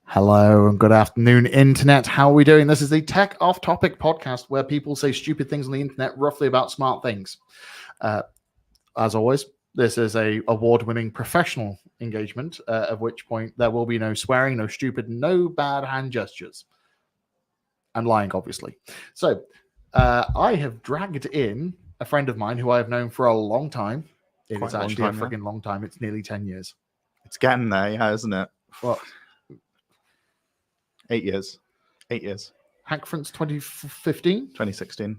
Hello and good afternoon, Internet. How are we doing? This is the Tech Off Topic podcast where people say stupid things on the Internet roughly about smart things. As always, this is a award-winning professional engagement, at which point there will be no swearing, no stupid, no bad hand gestures. I'm lying, obviously. So I have dragged in a friend of mine who I have known for a long time. It is actually a freaking long time. It's nearly 10 years. It's getting there, yeah, isn't it? What? 8 years. 8 years. Hackfronts 2015? 2016.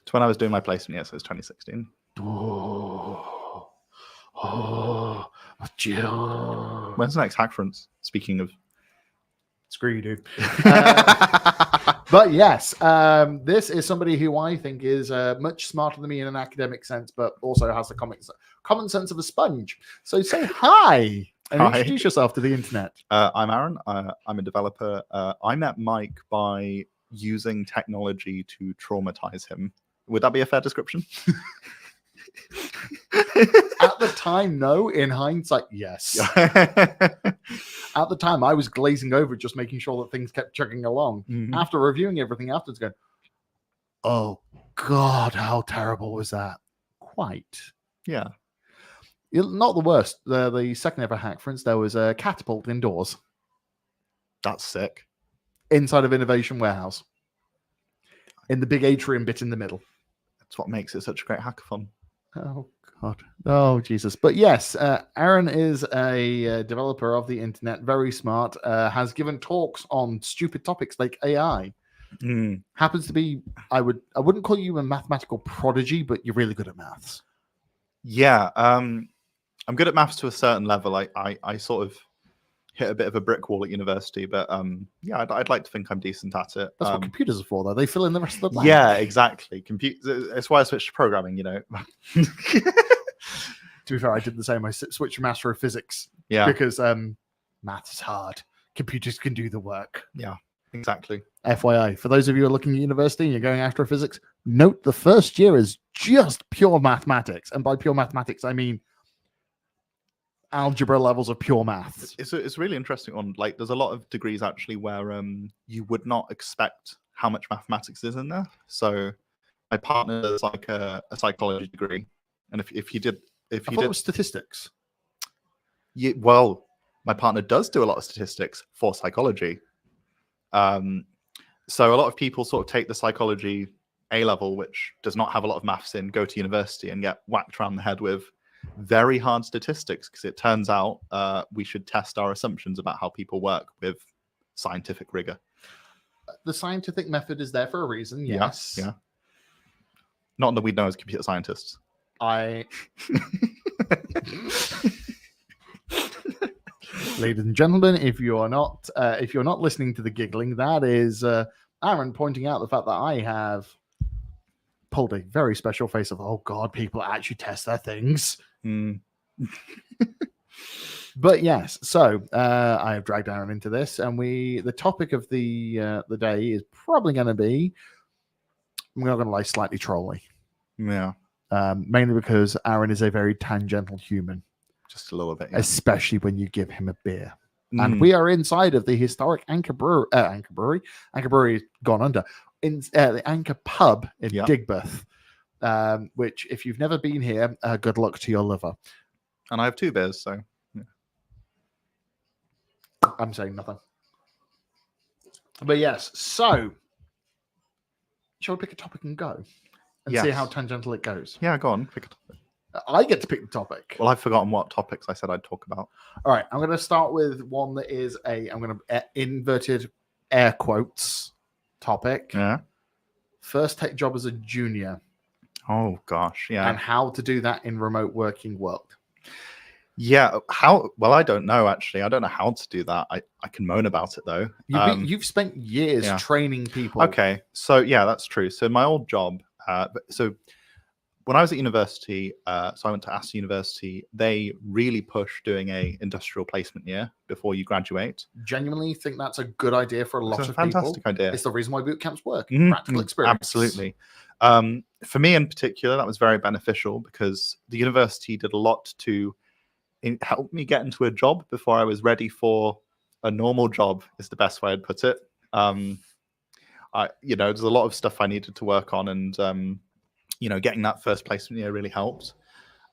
It's when I was doing my placement, yes, it was 2016. Jill. When's the next Hackfronts? Speaking of... Screw you, dude. But yes, this is somebody who I think is much smarter than me in an academic sense, but also has the common sense of a sponge. So say hi and introduce yourself to the Internet. I'm Aaron. I'm a developer. I met Mike by using technology to traumatize him. Would that be a fair description? At the time, no. In hindsight, yes. At the time, I was glazing over, just making sure that things kept chugging along. Mm-hmm. After reviewing everything afterwards, going, oh, God, how terrible was that? Quite. Yeah. Not the worst. The second ever hack, for instance, there was a catapult indoors. That's sick. Inside of Innovation Warehouse. In the big atrium bit in the middle. That's what makes it such a great hackathon. Oh, God. Oh, Jesus. But yes, Aaron is a developer of the Internet, very smart, has given talks on stupid topics like AI. Happens to be, I wouldn't call you a mathematical prodigy, but you're really good at maths. Yeah. I'm good at maths to a certain level. I sort of hit a bit of a brick wall at university, but yeah, I'd like to think I'm decent at it. That's what computers are for, though. They fill in the rest of the blank. Yeah, exactly. That's why I switched to programming, you know. To be fair, I did the same. I switched to maths for physics. Yeah. Because math is hard. Computers can do the work. Yeah, exactly. FYI, for those of you who are looking at university and you're going astrophysics, note the first year is just pure mathematics. And by pure mathematics, I mean algebra levels of pure maths. It's really interesting on, like, there's a lot of degrees actually where you would not expect how much mathematics is in there. So my partner does like a psychology degree, and if you did it was statistics. Well, my partner does do a lot of statistics for psychology. So a lot of people sort of take the psychology A level, which does not have a lot of maths in, go to university and get whacked around the head with very hard statistics, because it turns out we should test our assumptions about how people work with scientific rigor. The scientific method is there for a reason, yes. Yeah. Not that we know as computer scientists. Ladies and gentlemen, if you're not listening to the giggling, that is Aaron pointing out the fact that I have pulled a very special face of, oh God, people actually test their things. But yes, so I have dragged Aaron into this, and the topic of the day is probably going to be, I'm not going to lie, slightly trolly. Yeah. Mainly because Aaron is a very tangential human. Just a little bit, yeah. Especially when you give him a beer. And we are inside of the historic Anchor Brewery. Anchor Brewery has gone under. In the Anchor Pub in Digbeth, which, if you've never been here, good luck to your liver. And I have 2 beers, so yeah. I'm saying nothing. But yes, so shall we pick a topic and go? And see how tangential it goes? Yeah, go on. Pick a topic. I get to pick the topic. Well, I've forgotten what topics I said I'd talk about. All right, I'm going to start with one that is I'm going to inverted air quotes topic. Yeah. First tech job as a junior. Oh, gosh, yeah. And how to do that in remote working world. Yeah, how? Well, I don't know, actually. I don't know how to do that. I can moan about it, though. You've spent years training people. Okay, so yeah, that's true. So my old job, so when I was at university, so I went to Aston University, they really push doing a industrial placement year before you graduate. Genuinely think that's a good idea for a lot of people. Fantastic idea. It's the reason why boot camps work. Practical experience. Absolutely. For me in particular, that was very beneficial because the university did a lot to it helped me get into a job before I was ready for a normal job, is the best way I'd put it. There's a lot of stuff I needed to work on, and getting that first placement year really helped.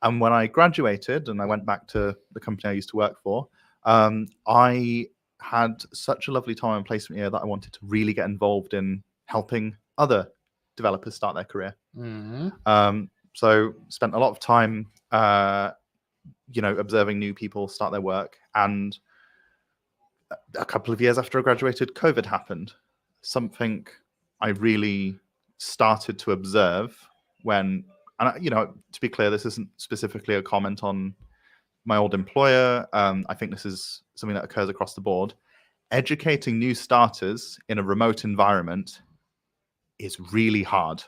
And when I graduated and I went back to the company I used to work for, I had such a lovely time in placement year that I wanted to really get involved in helping other developers start their career. So spent a lot of time, observing new people start their work. And a couple of years after I graduated, COVID happened. Something I really started to observe when, and to be clear, this isn't specifically a comment on my old employer. I think this is something that occurs across the board. Educating new starters in a remote environment is really hard.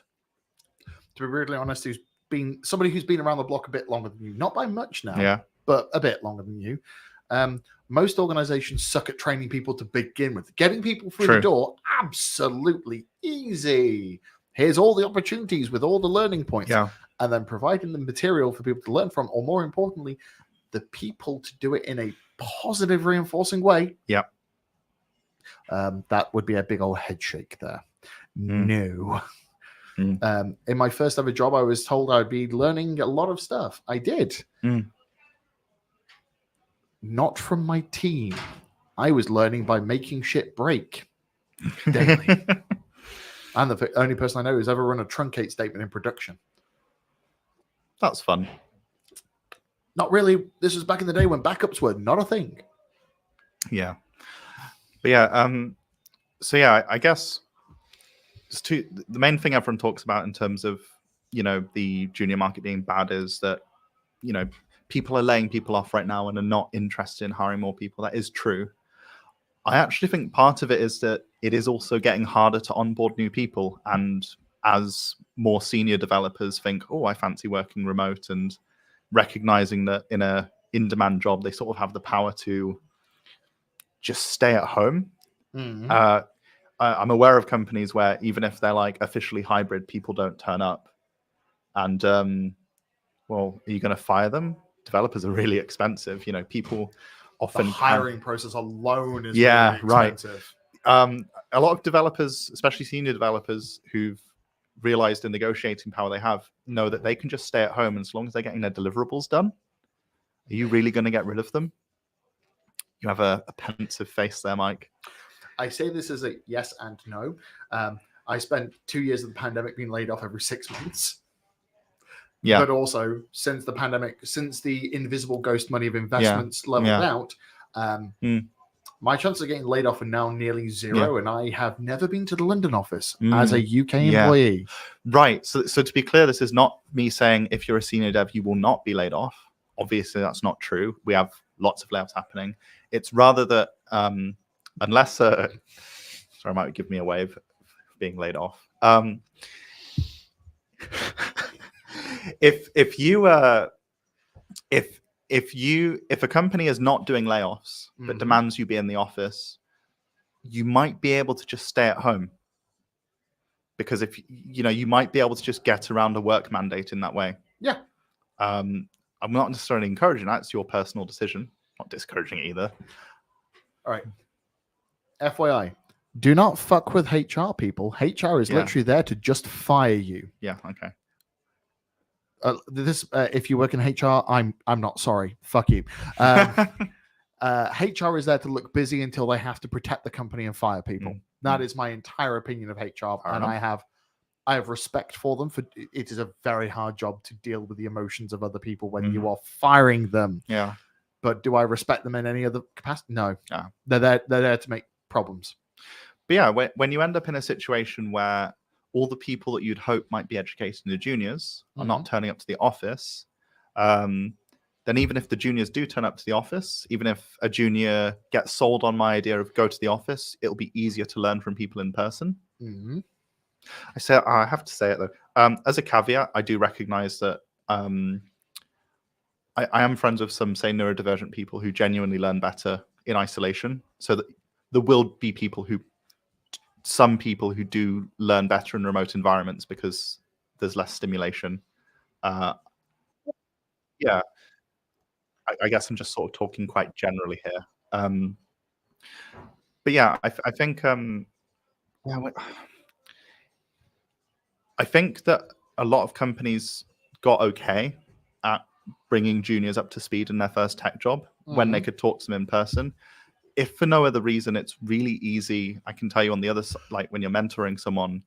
To be brutally honest, somebody who's been around the block a bit longer than you, not by much now, but a bit longer than you. Most organizations suck at training people to begin with. Getting people through the door, absolutely easy. Here's all the opportunities with all the learning points. And then providing the material for people to learn from, or more importantly, the people to do it in a positive, reinforcing way. That would be a big old head shake there. No. In my first ever job, I was told I'd be learning a lot of stuff. I did. Not from my team. I was learning by making shit break daily. I'm the only person I know who's ever run a truncate statement in production. That's fun. Not really. This was back in the day when backups were not a thing. Yeah. But yeah, I guess the main thing everyone talks about in terms of, the junior market being bad is that, people are laying people off right now and are not interested in hiring more people. That is true. I actually think part of it is that it is also getting harder to onboard new people. And as more senior developers think, oh, I fancy working remote, and recognizing that in a in-demand job, they sort of have the power to just stay at home. I'm aware of companies where even if they're like officially hybrid, people don't turn up. And, are you going to fire them? Developers are really expensive. People often... The hiring process alone is really expensive. Right. A lot of developers, especially senior developers who've realized the negotiating power they have, know that they can just stay at home, and as long as they're getting their deliverables done, are you really going to get rid of them? You have a pensive face there, Mike. I say this as a yes and no. I spent 2 years of the pandemic being laid off every 6 months. But also, since the pandemic, since the invisible ghost money of investments leveled out, my chances of getting laid off are now nearly zero, and I have never been to the London office as a UK employee. Right. So to be clear, this is not me saying if you're a senior dev, you will not be laid off. Obviously, that's not true. We have lots of layoffs happening. It's rather that unless... sorry, Mike, give me a wave for being laid off. If a company is not doing layoffs but demands you be in the office, you might be able to just stay at home, because if you might be able to just get around a work mandate in that way. I'm not necessarily encouraging that. It's your personal decision. Not discouraging it either. All right. FYI, do not fuck with HR people. HR is literally there to just fire you. Okay. If you work in HR, I'm not sorry. Fuck you. HR is there to look busy until they have to protect the company and fire people. That is my entire opinion of HR, and I have respect for them. For it is a very hard job to deal with the emotions of other people when you are firing them. But do I respect them in any other capacity? No. They're there to make problems. But when you end up in a situation where all the people that you'd hope might be educating the juniors are not turning up to the office, then even if the juniors do turn up to the office, even if a junior gets sold on my idea of go to the office, it'll be easier to learn from people in person. I have to say it though. As a caveat, I do recognize that I am friends with some, say, neurodivergent people who genuinely learn better in isolation. So that there will be some people who do learn better in remote environments because there's less stimulation. I I guess I'm just sort of talking quite generally here. But yeah, I think yeah, I think that a lot of companies got okay at bringing juniors up to speed in their first tech job when they could talk to them in person. If for no other reason, it's really easy. I can tell you on the other side, like when you're mentoring someone,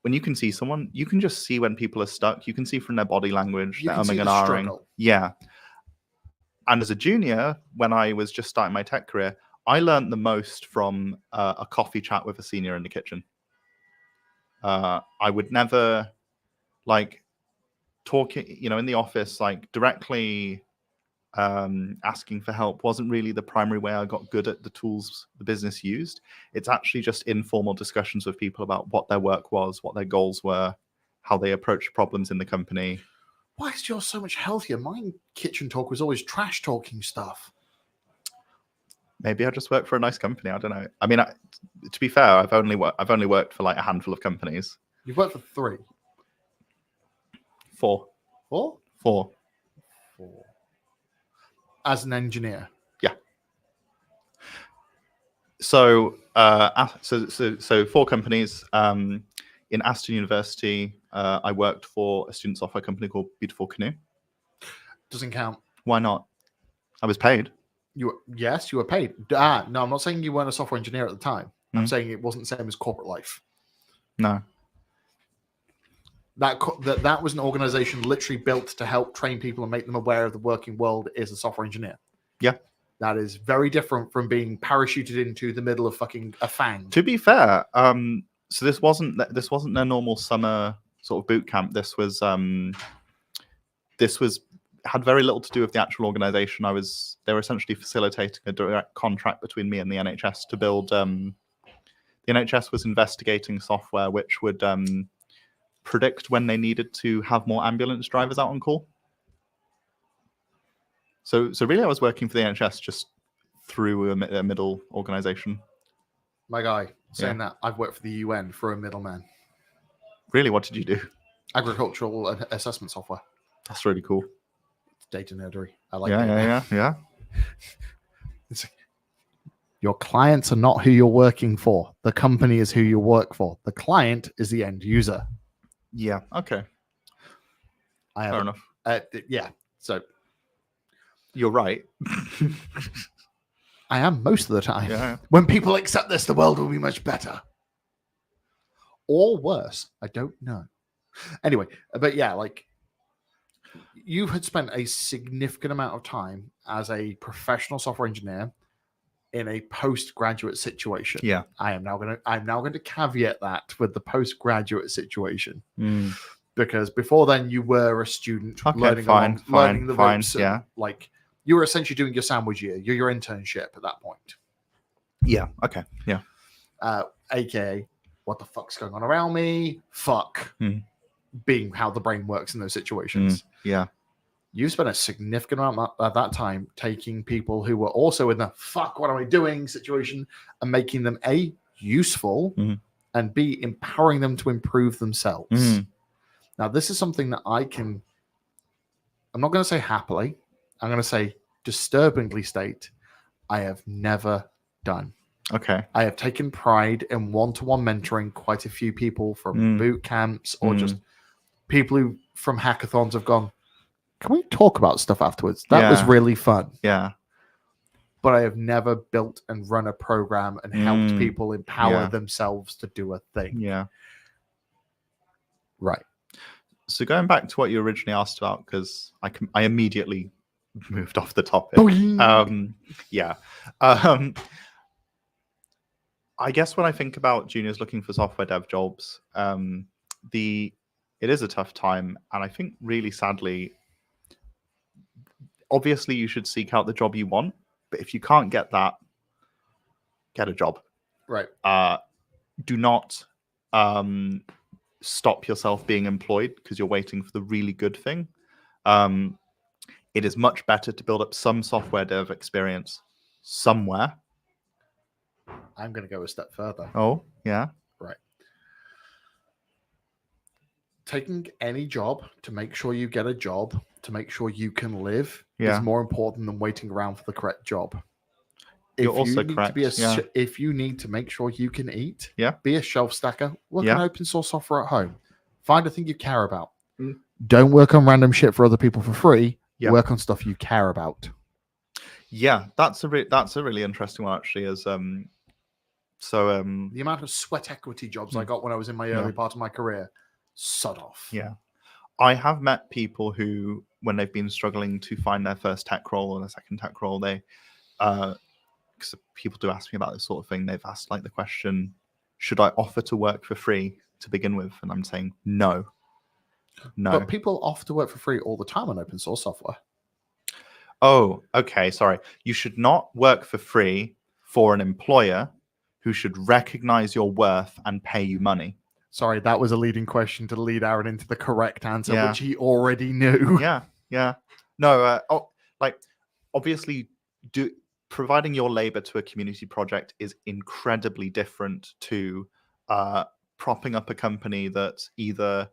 when you can see someone, you can just see when people are stuck. You can see from their body language, You their can see umming and the ahhing. struggle. Yeah. And as a junior, when I was just starting my tech career, I learned the most from a coffee chat with a senior in the kitchen. I would never like talking, in the office, like directly asking for help wasn't really the primary way I got good at the tools the business used. It's actually just informal discussions with people about what their work was, what their goals were, how they approached problems in the company. Why is yours so much healthier? Mine kitchen talk was always trash talking stuff. Maybe I just work for a nice company. I don't know. I mean, to be fair, I've only worked for like a handful of companies. You've worked for 3. 4. 4? 4. 4. As an engineer. Yeah. So, so 4 companies. In Aston University, I worked for a student software company called Beautiful Canoe. Doesn't count. Why not? I was paid. Yes, you were paid. No, I'm not saying you weren't a software engineer at the time. I'm Mm. saying it wasn't the same as corporate life. No. That was an organization literally built to help train people and make them aware of the working world as a software engineer. Yeah. That is very different from being parachuted into the middle of fucking a FANG. To be fair, so this wasn't their normal summer sort of boot camp. This was had very little to do with the actual organization. They were essentially facilitating a direct contract between me and the NHS to build. The NHS was investigating software which would predict when they needed to have more ambulance drivers out on call. So really, I was working for the NHS just through a middle organization. My guy saying that I've worked for the UN for a middleman. Really, what did you do? Agricultural assessment software. That's really cool. It's data nerdery. I like Yeah. It's like, your clients are not who you're working for. The company is who you work for. The client is the end user. Yeah. Okay. Fair enough. Yeah. So you're right. I am most of the time. Yeah. When people accept this, the world will be much better. Or worse. I don't know. Anyway, but yeah, like you had spent a significant amount of time as a professional software engineer in a postgraduate situation. Yeah. I'm now going to caveat that with the postgraduate situation. Because before then you were a student learning the ropes. Yeah. Like you were essentially doing your sandwich year, your internship at that point. Yeah. Okay. Yeah. AKA, what the fuck's going on around me? Fuck. Being how the brain works in those situations. Yeah. You spent a significant amount of that time taking people who were also in the fuck, what am I doing situation and making them A, useful and B, empowering them to improve themselves. Now, this is something that I'm not going to say happily, I'm going to say disturbingly state, I have never done. Okay. I have taken pride in one-to-one mentoring quite a few people from boot camps or just people who from hackathons have gone, can we talk about stuff afterwards? That was really fun. Yeah. But I have never built and run a program and helped people empower themselves to do a thing. Yeah. Right. So going back to what you originally asked about, because I immediately moved off the topic. Yeah. I guess when I think about juniors looking for software dev jobs, it is a tough time. And I think really sadly, obviously you should seek out the job you want. But if you can't get that, get a job. Right. Do not stop yourself being employed because you're waiting for the really good thing. It is much better to build up some software dev experience somewhere. I'm going to go a step further. Oh, yeah. Right. taking any job to make sure you get a job, to make sure you can live, Yeah. is more important than waiting around for the correct job. You're If also you need correct. to be Yeah. if you need to make sure you can eat, Yeah. be a shelf stacker, work Yeah. on open source software at home. Find a thing you care about. Mm. Don't work on random shit for other people for free. Yeah. Work on stuff you care about. Yeah, that's a really interesting one actually. The amount of sweat equity jobs I Mm. got when I was in my Yeah. early part of my career, sod off. Yeah, I have met people who, when they've been struggling to find their first tech role or their second tech role, they, because people do ask me about this sort of thing, they've asked like the question, should I offer to work for free to begin with? And I'm saying no. But people offer to work for free all the time on open source software. Oh, okay. Sorry. You should not work for free for an employer who should recognize your worth and pay you money. Sorry, that was a leading question to lead Aaron into the correct answer, Yeah. which he already knew. Yeah. No, obviously, providing your labor to a community project is incredibly different to propping up a company that either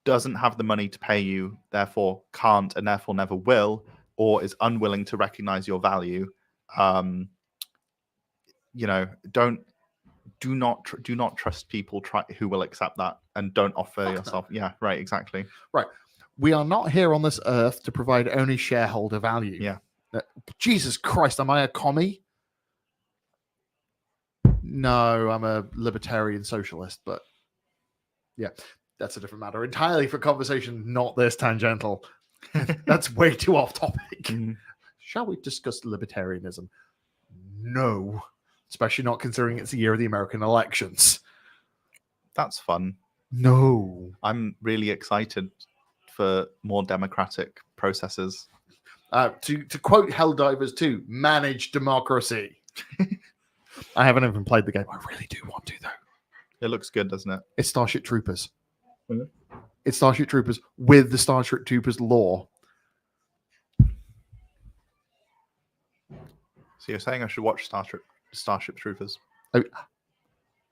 doesn't have the money to pay you, therefore can't, and therefore never will, or is unwilling to recognize your value. Do not trust people who will accept that, and don't offer yourself. Yeah, right, exactly. Right. We are not here on this earth to provide only shareholder value. Yeah. Jesus Christ, am I a commie? No, I'm a libertarian socialist, but yeah, that's a different matter entirely for conversation, not this tangential. That's way too off topic. Mhm. Shall we discuss libertarianism? No, especially not considering it's the year of the American elections. That's fun. No. I'm really excited for more democratic processes. To quote Helldivers 2, manage democracy. I haven't even played the game. I really do want to, though. It looks good, doesn't it? It's Starship Troopers. Mhm. It's Starship Troopers with the Starship Troopers lore. So you're saying I should watch Starship Troopers?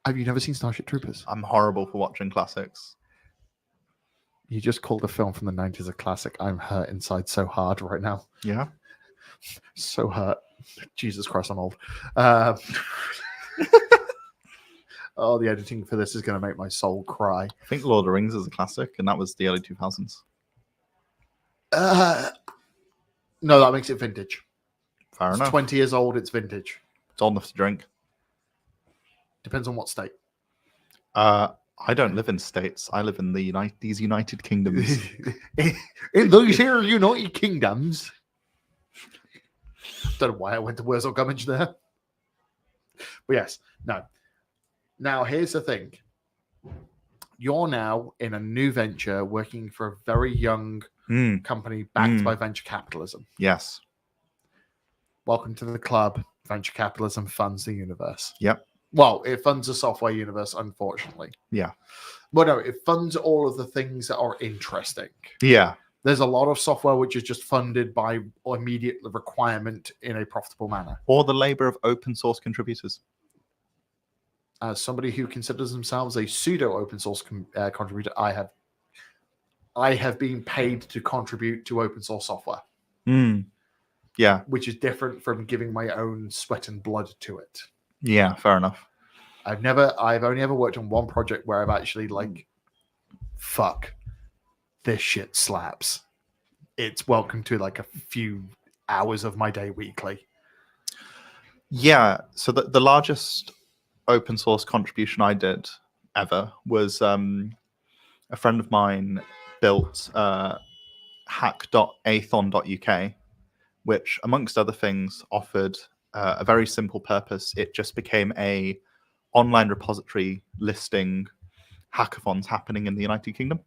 Have you never seen Starship Troopers? I'm horrible for watching classics. You just called a film from the 90s a classic. I'm hurt inside so hard right now. Yeah. So hurt. Jesus Christ, I'm old. Oh, the editing for this is going to make my soul cry. I think Lord of the Rings is a classic, and that was the early 2000s. No, that makes it vintage. Fair It's enough. 20 years old, it's vintage. It's old enough to drink. Depends on what state. I don't live in states. I live in these United Kingdoms. In those here United Kingdoms. Don't know why I went to Wurzel Gummidge there. But yes, no. Now, here's the thing. You're now in a new venture working for a very young company backed by venture capitalism. Yes. Welcome to the club. Venture capitalism funds the universe. Yep. Well, it funds the software universe, unfortunately. Yeah. But no, it funds all of the things that are interesting. Yeah. There's a lot of software which is just funded by immediate requirement in a profitable manner. Or the labor of open source contributors. As somebody who considers themselves a pseudo open source contributor, I have been paid to contribute to open source software. Yeah. Which is different from giving my own sweat and blood to it. Yeah, fair enough. I've only ever worked on one project where I've actually fuck, this shit slaps. It's welcome to like a few hours of my day weekly. Yeah. So the largest open source contribution I did ever was a friend of mine built hack.athon.uk, which amongst other things offered a very simple purpose. It just became a online repository listing hackathons happening in the United Kingdom.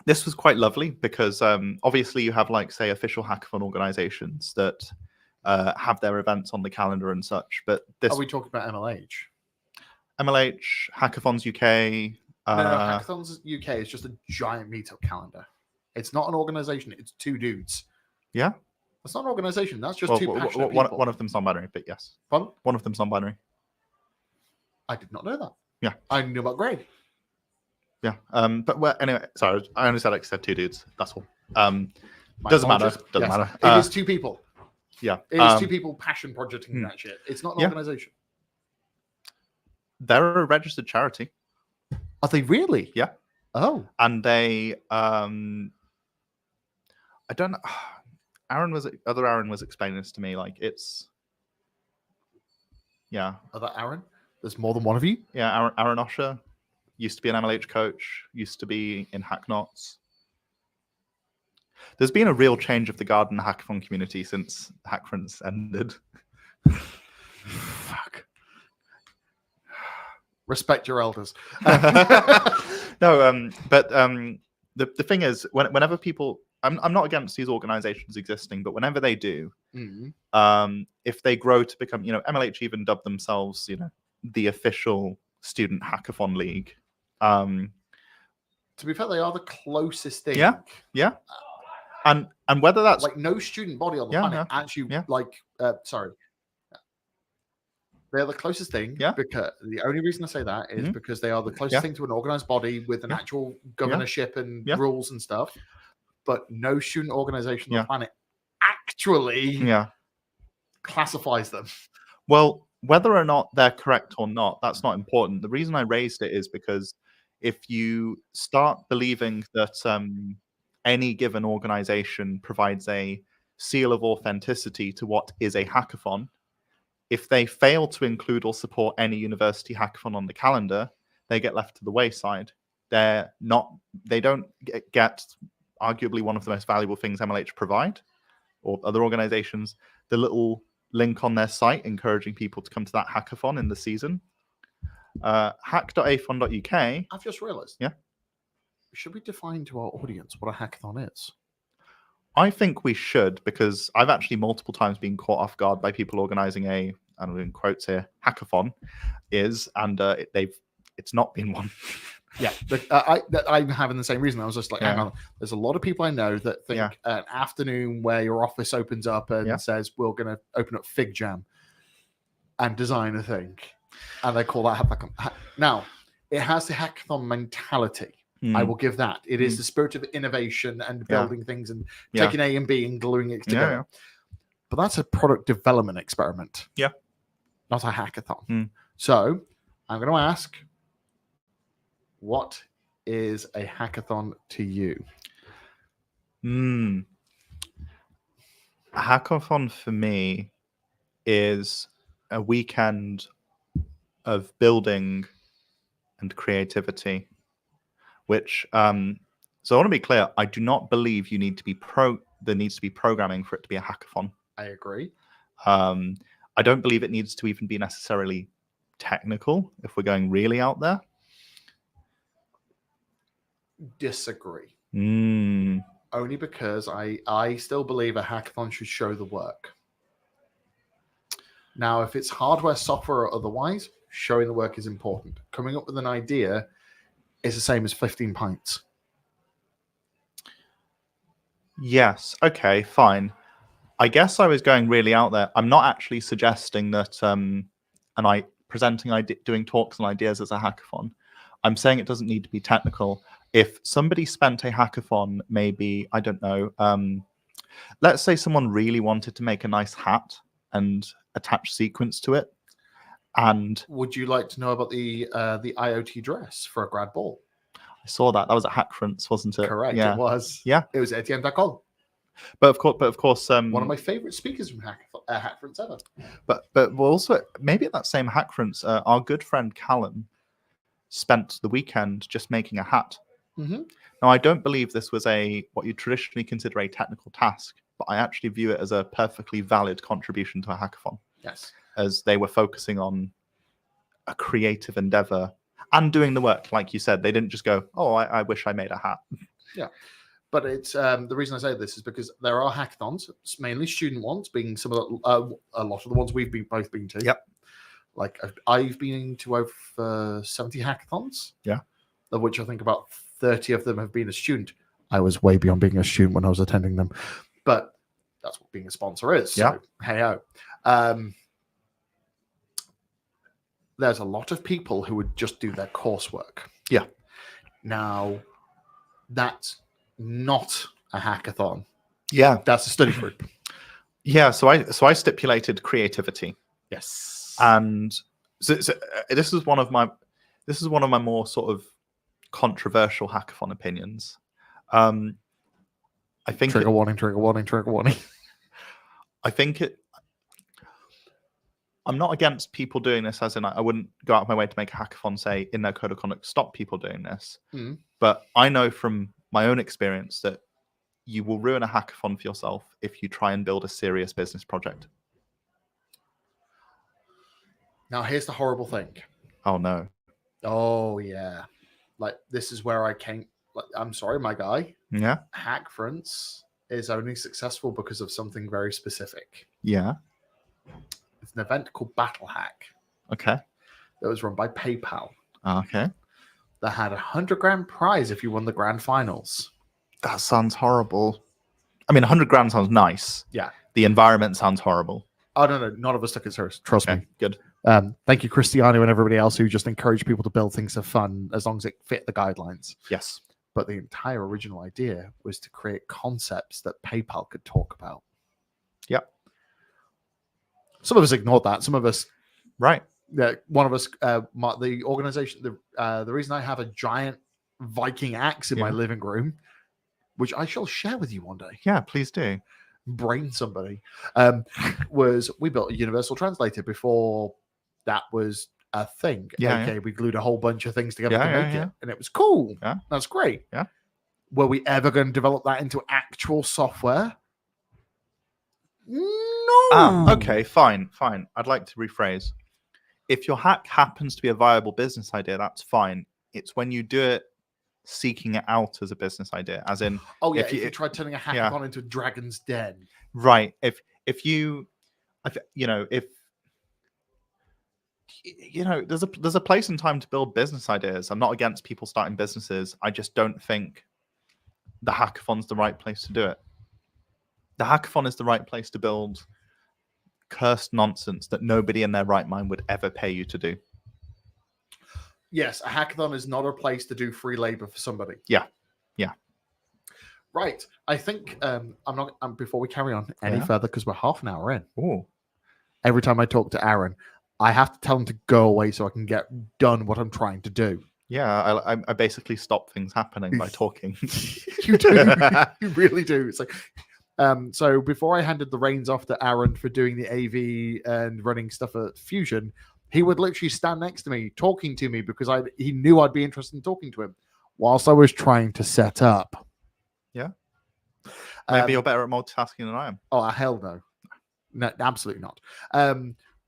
This was quite lovely because obviously you have say official hackathon organizations that have their events on the calendar and such. But this, are we talking about MLH? MLH, Hackathons UK. No, Hackathons UK is just a giant meetup calendar. It's not an organization. It's two dudes. Yeah? That's not an organization. That's just two passionate one, people. one of them's non-binary, but yes. Pardon? One of them's non-binary. I did not know that. Yeah. I knew about Greg. Yeah. But anyway, sorry, I only said said two dudes. That's all. My Doesn't matter. apologies. Doesn't Yes. matter. It is two people. Yeah. It is two people passion projecting that shit. It's not an Yeah. organization. They're a registered charity. Are they really? Yeah. Oh. And they I don't know. Aaron was explaining this to me. Like it's yeah. Are that Aaron? There's more than one of you? Yeah, Aaron Osher used to be an MLH coach, used to be in Hacknots. There's been a real change of the garden hackathon community since Hackfronts ended. Fuck. Respect your elders. No, but the thing is, whenever people, I'm not against these organizations existing, but whenever they do, if they grow to become, MLH even dubbed themselves, the official student hackathon league. To be fair, they are the closest thing. Yeah. And whether that's like no student body on the planet actually sorry. They're the closest thing. Yeah. Because the only reason I say that is because they are the closest thing to an organized body with an actual governorship and rules and stuff. But no student organization on the planet actually classifies them. Well, whether or not they're correct or not, that's not important. The reason I raised it is because if you start believing that any given organization provides a seal of authenticity to what is a hackathon, if they fail to include or support any university hackathon on the calendar, they get left to the wayside. They don't get arguably one of the most valuable things MLH provide, or other organizations, the little link on their site encouraging people to come to that hackathon in the season. Hack.afon.uk. I've just realized. Yeah. Should we define to our audience what a hackathon is? I think we should, because I've actually multiple times been caught off guard by people organizing a, and I'm in quotes here, hackathon and it's not been one. Yeah, I'm having the same reason. I was just like, hang on. There's a lot of people I know that think an afternoon where your office opens up and says, we're going to open up Fig Jam and design a thing. And they call that hackathon. Now, it has the hackathon mentality. I will give that. It is the spirit of innovation and building things and taking A and B and gluing it together. But that's a product development experiment. Yeah. Not a hackathon. So I'm going to ask, what is a hackathon to you? A hackathon for me is a weekend of building and creativity, which so I want to be clear, I do not believe you need to be there needs to be programming for it to be a hackathon. I agree. I don't believe it needs to even be necessarily technical if we're going really out there. Disagree. Only because I still believe a hackathon should show the work. Now, if it's hardware, software, or otherwise, showing the work is important. Coming up with an idea is the same as 15 pints. Yes. Okay, fine. I guess I was going really out there. I'm not actually suggesting that doing talks and ideas as a hackathon. I'm saying it doesn't need to be technical. If somebody spent a hackathon, maybe, I don't know, let's say someone really wanted to make a nice hat and attach sequence to it. And would you like to know about the IoT dress for a grad ball? I saw that. That was at Hackfronts, wasn't it? Correct. Yeah. It was. Yeah. It was Etienne.com. But of course, one of my favorite speakers from Hackfronts ever. But also, maybe at that same Hackfronts, our good friend Callum spent the weekend just making a hat. Mm-hmm. Now, I don't believe this was what you traditionally consider a technical task, but I actually view it as a perfectly valid contribution to a hackathon. Yes. As they were focusing on a creative endeavor and doing the work. Like you said, they didn't just go, oh, I wish I made a hat. Yeah. But it's the reason I say this is because there are hackathons, mainly student ones, being some of a lot of the ones we've both been to. Yep. Like I've been to over 70 hackathons. Yeah. Of which I think about 30 of them have been a student. I was way beyond being a student when I was attending them, but that's what being a sponsor is. So, hey-o. There's a lot of people who would just do their coursework. Yeah. Now, that's not a hackathon. Yeah. That's a study group. Yeah. So I stipulated creativity. Yes. And so this is one of my more sort of controversial hackathon opinions. I think trigger warning. I think I'm not against people doing this, as in I wouldn't go out of my way to make a hackathon say in their code of conduct stop people doing this. But I know from my own experience that you will ruin a hackathon for yourself if you try and build a serious business project. Now, here's the horrible thing. Oh no. Oh yeah. Like, this is where I came. Like, I'm sorry, my guy. Yeah. Hackfronts is only successful because of something very specific. Yeah. It's an event called Battle Hack. Okay. That was run by PayPal. Okay. That had $100,000 prize if you won the grand finals. That sounds horrible. I mean, $100,000 sounds nice. Yeah. The environment sounds horrible. Oh, no. None of us took it serious. Trust me. Good. Thank you, Cristiano, and everybody else who just encouraged people to build things for fun as long as it fit the guidelines. Yes. But the entire original idea was to create concepts that PayPal could talk about. Yep. Some of us ignored that. Some of us, right? One of us, the organization. The reason I have a giant Viking axe in my living room, which I shall share with you one day. Yeah, please do. Brain somebody. Was we built a universal translator before that was a thing. Yeah. Okay, we glued a whole bunch of things together to make it, and it was cool. Yeah, that's great. Yeah. Were we ever going to develop that into actual software? No. Okay, fine. I'd like to rephrase. If your hack happens to be a viable business idea, that's fine. It's when you do it seeking it out as a business idea, as in, if you tried turning a hackathon into a Dragon's Den, right? If there's a place and time to build business ideas. I'm not against people starting businesses. I just don't think the hackathon's the right place to do it. The hackathon is the right place to build cursed nonsense that nobody in their right mind would ever pay you to do. Yes, a hackathon is not a place to do free labor for somebody. Yeah. Right. I think I'm not. Before we carry on any further, because we're half an hour in. Ooh. Every time I talk to Aaron, I have to tell him to go away so I can get done what I'm trying to do. Yeah, I basically stop things happening by talking. You do. You really do. It's like, so before I handed the reins off to Aaron for doing the AV and running stuff at Fusion, he would literally stand next to me talking to me because he knew I'd be interested in talking to him whilst I was trying to set up. Yeah. Maybe you're better at multitasking than I am. Oh, hell no. No, absolutely not.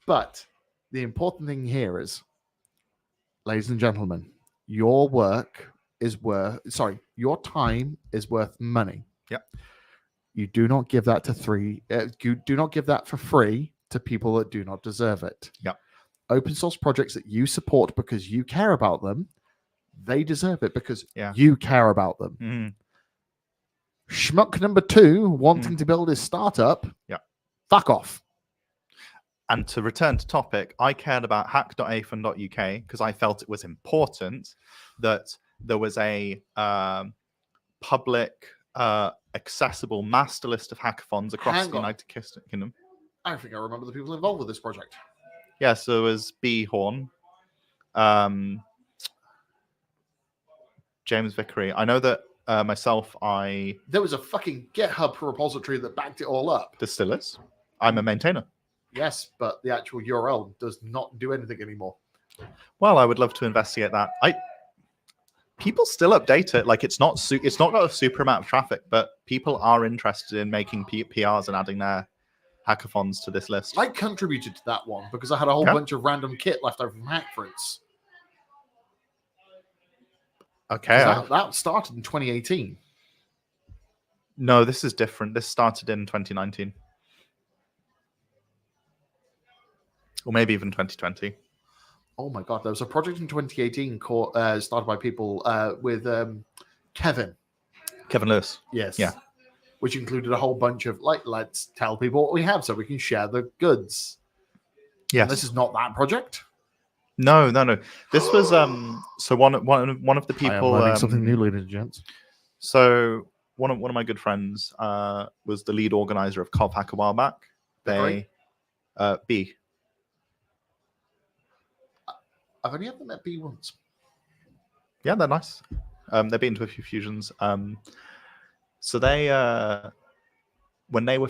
But the important thing here is, ladies and gentlemen, your time is worth money. Yep. You do not give that you do not give that for free to people that do not deserve it. Yep. Open source projects that you support because you care about them, they deserve it because Yeah. you care about them. Mm-hmm. Schmuck number 2 wanting to build his startup. Yeah. Fuck off. And to return to topic, I cared about hack.afun.uk because I felt it was important that there was a public, accessible master list of hackathons across the United Kingdom. I think I remember the people involved with this project. Yeah, so it was B. Horn, James Vickery. I know that myself, there was a fucking GitHub repository that backed it all up. There still is. I'm a maintainer. Yes, but the actual URL does not do anything anymore. Well, I would love to investigate that. People still update it. Like it's not got a super amount of traffic, but people are interested in making PRs and adding their hackathons to this list. I contributed to that one because I had a whole bunch of random kit left over from Hackfronts. Okay. That started in 2018. No, this is different. This started in 2019. Or maybe even 2020. Oh my God. There was a project in 2018 started by people with Kevin Lewis. Yes. Yeah. Which included a whole bunch of, let's tell people what we have so we can share the goods. Yes. And this is not that project. No. This was so one of the I am people. learning something new, ladies and gents. So one of my good friends was the lead organizer of CovHack a while back. Agree. B. I've only ever met B once. Yeah, they're nice. They've been to a few fusions. So they when they'd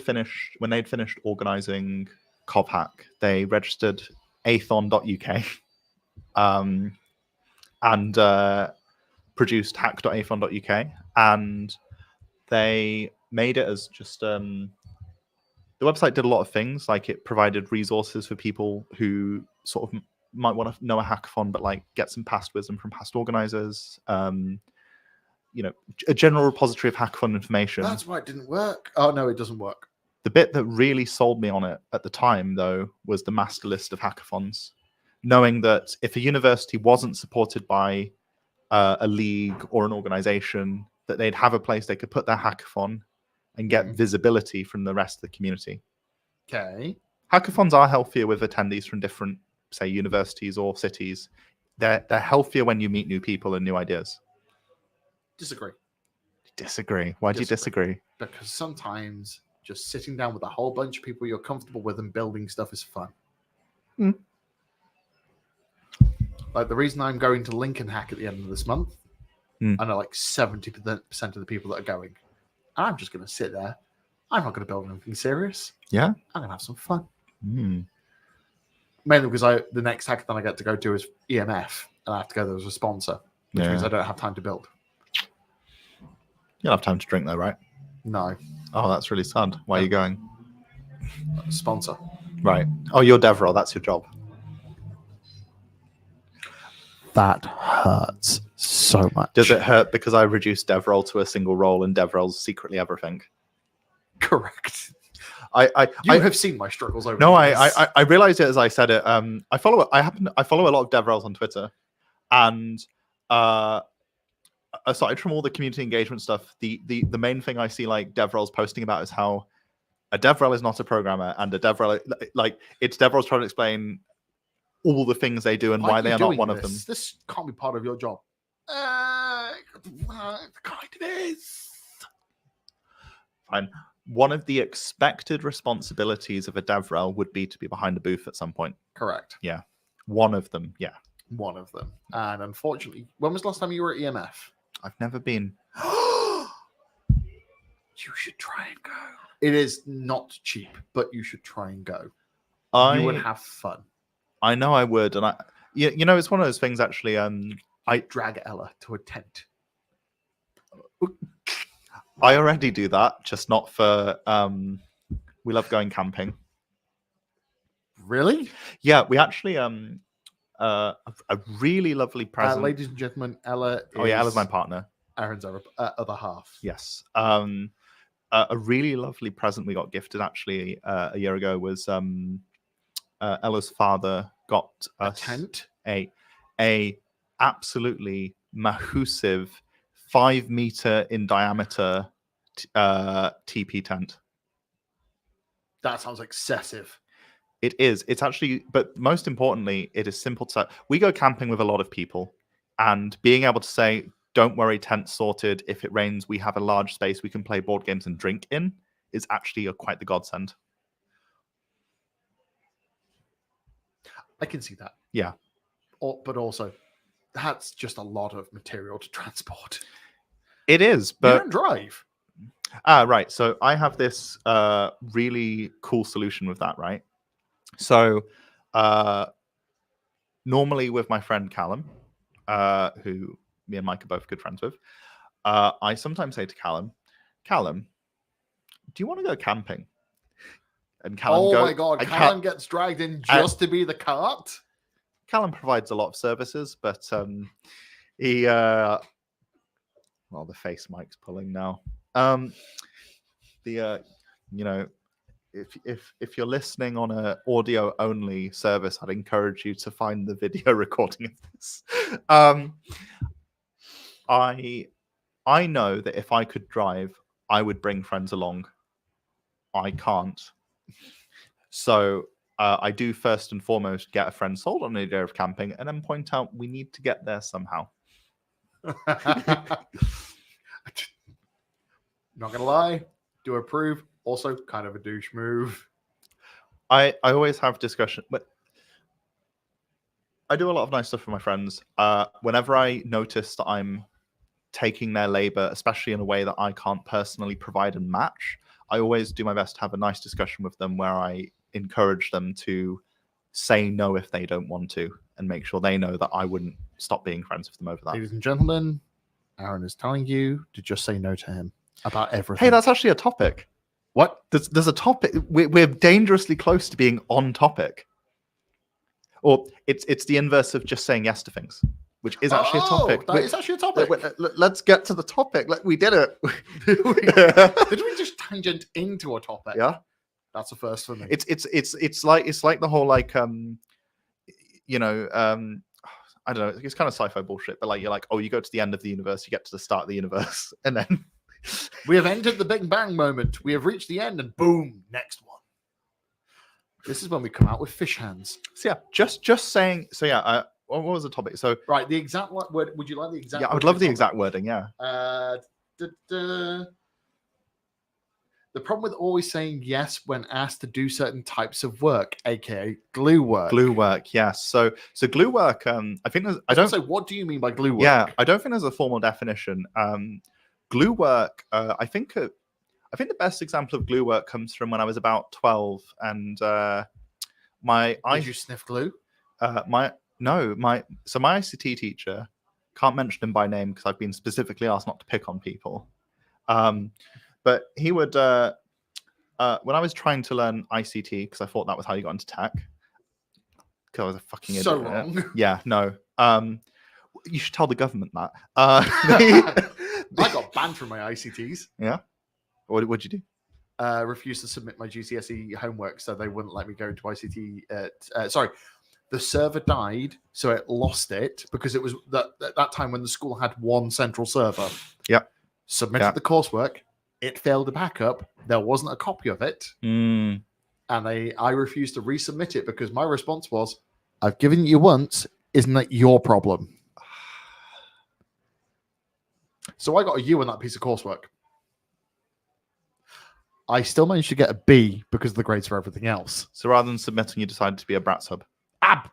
finished organizing CovHack, they registered athon.uk and produced hack.athon.uk, and they made it as just the website did a lot of things, like it provided resources for people who sort of might want to know a hackathon but like get some past wisdom from past organizers, a general repository of hackathon information. That's why it didn't work. Oh no, it doesn't work. The bit that really sold me on it at the time, though, was the master list of hackathons. Knowing that if a university wasn't supported by a league or an organization, that they'd have a place they could put their hackathon and get visibility from the rest of the community. Okay. Hackathons are healthier with attendees from different, say, universities or cities. They're healthier when you meet new people and new ideas. Disagree. Why do you disagree? Because sometimes just sitting down with a whole bunch of people you're comfortable with and building stuff is fun. Like the reason I'm going to Lincoln Hack at the end of this month, I know like 70% of the people that are going. And I'm just going to sit there. I'm not going to build anything serious. Yeah. I'm going to have some fun. Mainly because the next hackathon I get to go to is EMF, and I have to go there as a sponsor, which means I don't have time to build. You'll have time to drink though, right? No. Oh, that's really sad. Why are you going? Sponsor. Right. Oh, you're DevRel. That's your job. That hurts so much. Does it hurt because I reduced DevRel to a single role and DevRel's secretly everything? Correct. I have seen my struggles over. No, I realized it as I said it. I follow a lot of DevRels on Twitter, and aside from all the community engagement stuff, the main thing I see like DevRel's posting about is how a DevRel is not a programmer, and a DevRel it's DevRel's trying to explain all the things they do and why they are not one of them. This can't be part of your job. Kind of is. Fine. One of the expected responsibilities of a DevRel would be to be behind the booth at some point. Correct. Yeah. One of them. Yeah. One of them. And unfortunately, when was the last time you were at EMF? I've never been. You should try and go. It is not cheap, but you should try and go. You would have fun. I know I would, and it's one of those things. Actually, I drag Ella to a tent. I already do that, just not for. We love going camping. Really? Yeah, we actually a really lovely present. Ladies and gentlemen, Ella. Ella's my partner. Aaron's other half. Yes. A really lovely present we got gifted actually a year ago was Ella's father got us a tent, a absolutely massive 5 meter in diameter TP tent. That sounds excessive. It is. It's actually, but most importantly, it is simple to set. We go camping with a lot of people, and being able to say, "Don't worry, tent sorted. If it rains, we have a large space we can play board games and drink in," is actually quite the godsend. I can see that. Yeah. But also, that's just a lot of material to transport. It is, but you don't drive. Right. So I have this really cool solution with that, right? So normally with my friend Callum, who me and Mike are both good friends with, I sometimes say to Callum, do you want to go camping? And Callum my God, Callum gets dragged in just to be the cart? Callum provides a lot of services, but he... well, the face Mike's pulling now. If you're listening on an audio only service, I'd encourage you to find the video recording of this. I know that if I could drive, I would bring friends along. I can't. So I do first and foremost get a friend sold on the idea of camping, and then point out we need to get there somehow. Not gonna lie, do approve. Also, kind of a douche move. I always have discussion, but I do a lot of nice stuff for my friends. Whenever I notice that I'm taking their labor, especially in a way that I can't personally provide and match, I always do my best to have a nice discussion with them where I encourage them to say no if they don't want to, and make sure they know that I wouldn't stop being friends with them over that. Ladies and gentlemen, Aaron is telling you to just say no to him about everything. Hey, that's actually a topic. What? There's a topic. We're dangerously close to being on topic. Or it's the inverse of just saying yes to things, which is actually a topic. That is actually a topic. Let's get to the topic. We did it. Did we just tangent into a topic? Yeah, that's a first for me. It's like the whole I don't know. It's kind of sci-fi bullshit, but you're like, oh, you go to the end of the universe, you get to the start of the universe, and then we have entered the Big Bang moment. We have reached the end, and boom, next one. This is when we come out with fish hands. So yeah, just saying. So yeah, what was the topic? So right, the exact word. Would you like the exact? Yeah, I would love the exact wording. Yeah. The problem with always saying yes when asked to do certain types of work, aka glue work. Glue work, yes. So glue work. I think there's. I don't. So what do you mean by glue work? Yeah, I don't think there's a formal definition. Glue work. I think the best example of glue work comes from when I was about 12, and Did you sniff glue? My ICT teacher, can't mention him by name because I've been specifically asked not to pick on people. But he would when I was trying to learn ICT, because I thought that was how you got into tech. Because I was a fucking idiot. So wrong. Yeah, no. You should tell the government that. I got banned from my ICTs. Yeah. What'd you do? Refused to submit my GCSE homework, so they wouldn't let me go into ICT. The server died, so it lost it because it was that time when the school had one central server. Yep. Submitted the coursework. It failed the backup. There wasn't a copy of it, and I refused to resubmit it because my response was, "I've given it you once. Isn't that your problem?" So I got a U on that piece of coursework. I still managed to get a B because of the grades for everything else. So rather than submitting, you decided to be a brat sub. Absolutely.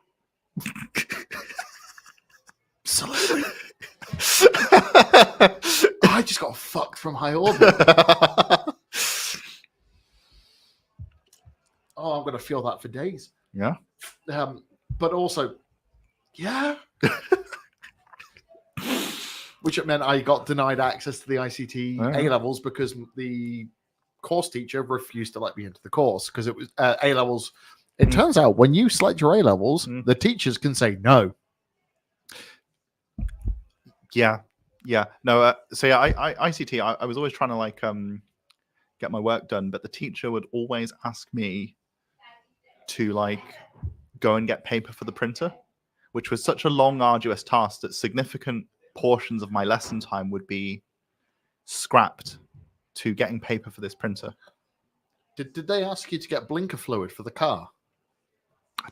I just got fucked from high order. Oh, I'm going to feel that for days. Yeah. But also, yeah. Which meant I got denied access to the ICT A-levels because the course teacher refused to let me into the course because it was A-levels. It turns out when you select your A-levels, the teachers can say no. Yeah. No. So yeah, I ICT. I was always trying to get my work done, but the teacher would always ask me to go and get paper for the printer, which was such a long, arduous task that significant portions of my lesson time would be scrapped to getting paper for this printer. Did they ask you to get blinker fluid for the car? I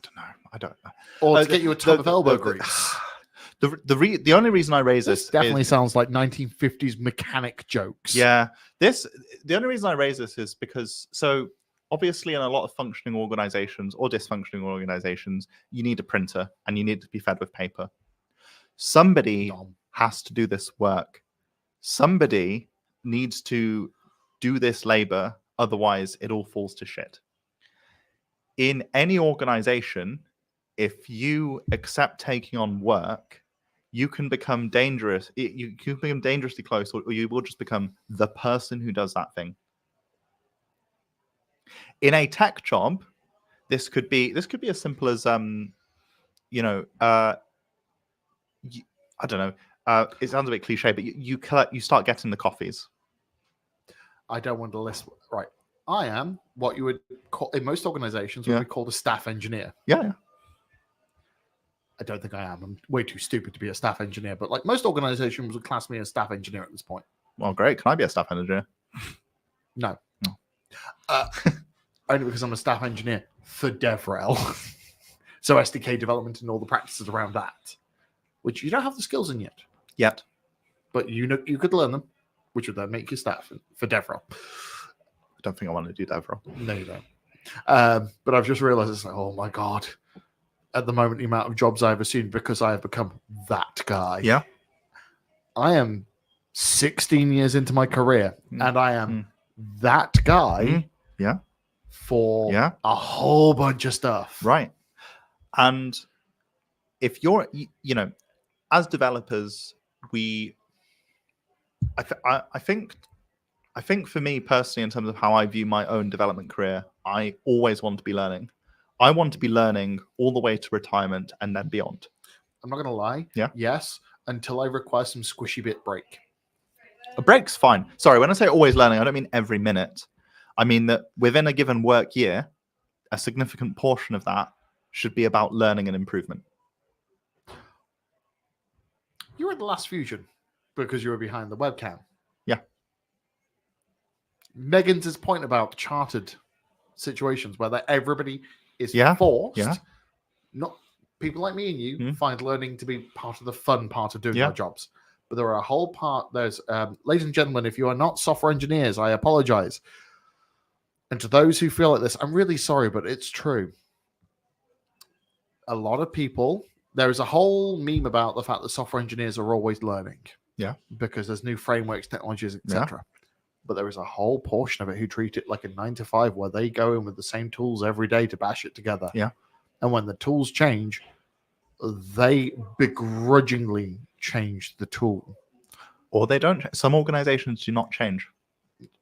don't know. Or to get you a tub of elbow grease? The only reason I raise this definitely sounds like 1950s mechanic jokes. Yeah. The only reason I raise this is because, so obviously in a lot of functioning organizations or dysfunctioning organizations, you need a printer and you need to be fed with paper. Somebody has to do this work. Somebody needs to do this labor, otherwise it all falls to shit. In any organization, if you accept taking on work, you can become dangerous. You can become dangerously close, or you will just become the person who does that thing. In a tech job, this could be as simple as I don't know. It sounds a bit cliche, but you start getting the coffees. I don't want to list. Right. I am what you would call, in most organizations, would be called a staff engineer. Yeah. I don't think I am. I'm way too stupid to be a staff engineer, but most organizations would class me as staff engineer at this point. Well, great. Can I be a staff engineer? No. only because I'm a staff engineer for DevRel. So SDK development and all the practices around that, which you don't have the skills in yet, but you know you could learn them, which would then make you staff for DevRel. I don't think I want to do DevRel. No, you don't. But I've just realized it's like, oh my God. At the moment, the amount of jobs I've assumed because I have become that guy. Yeah. I am 16 years into my career and I am that guy for a whole bunch of stuff. Right. And if you're, as developers, I think for me personally, in terms of how I view my own development career, I always want to be learning. I want to be learning all the way to retirement and then beyond. I'm not going to lie. Yeah. Yes. Until I require some squishy bit break. A break's fine. Sorry, when I say always learning, I don't mean every minute. I mean that within a given work year, a significant portion of that should be about learning and improvement. You were at the last Fusion because you were behind the webcam. Yeah. Megan's point about chartered situations where everybody is forced. Yeah. Not people like me and you find learning to be part of the fun part of doing our jobs. But there are a whole part. There's, ladies and gentlemen, if you are not software engineers, I apologize. And to those who feel like this, I'm really sorry, but it's true. A lot of people, there is a whole meme about the fact that software engineers are always learning. Yeah. Because there's new frameworks, technologies, etc. But there is a whole portion of it who treat it like a 9-to-5 where they go in with the same tools every day to bash it together. Yeah. And when the tools change, they begrudgingly change the tool. Or they don't. Some organizations do not change.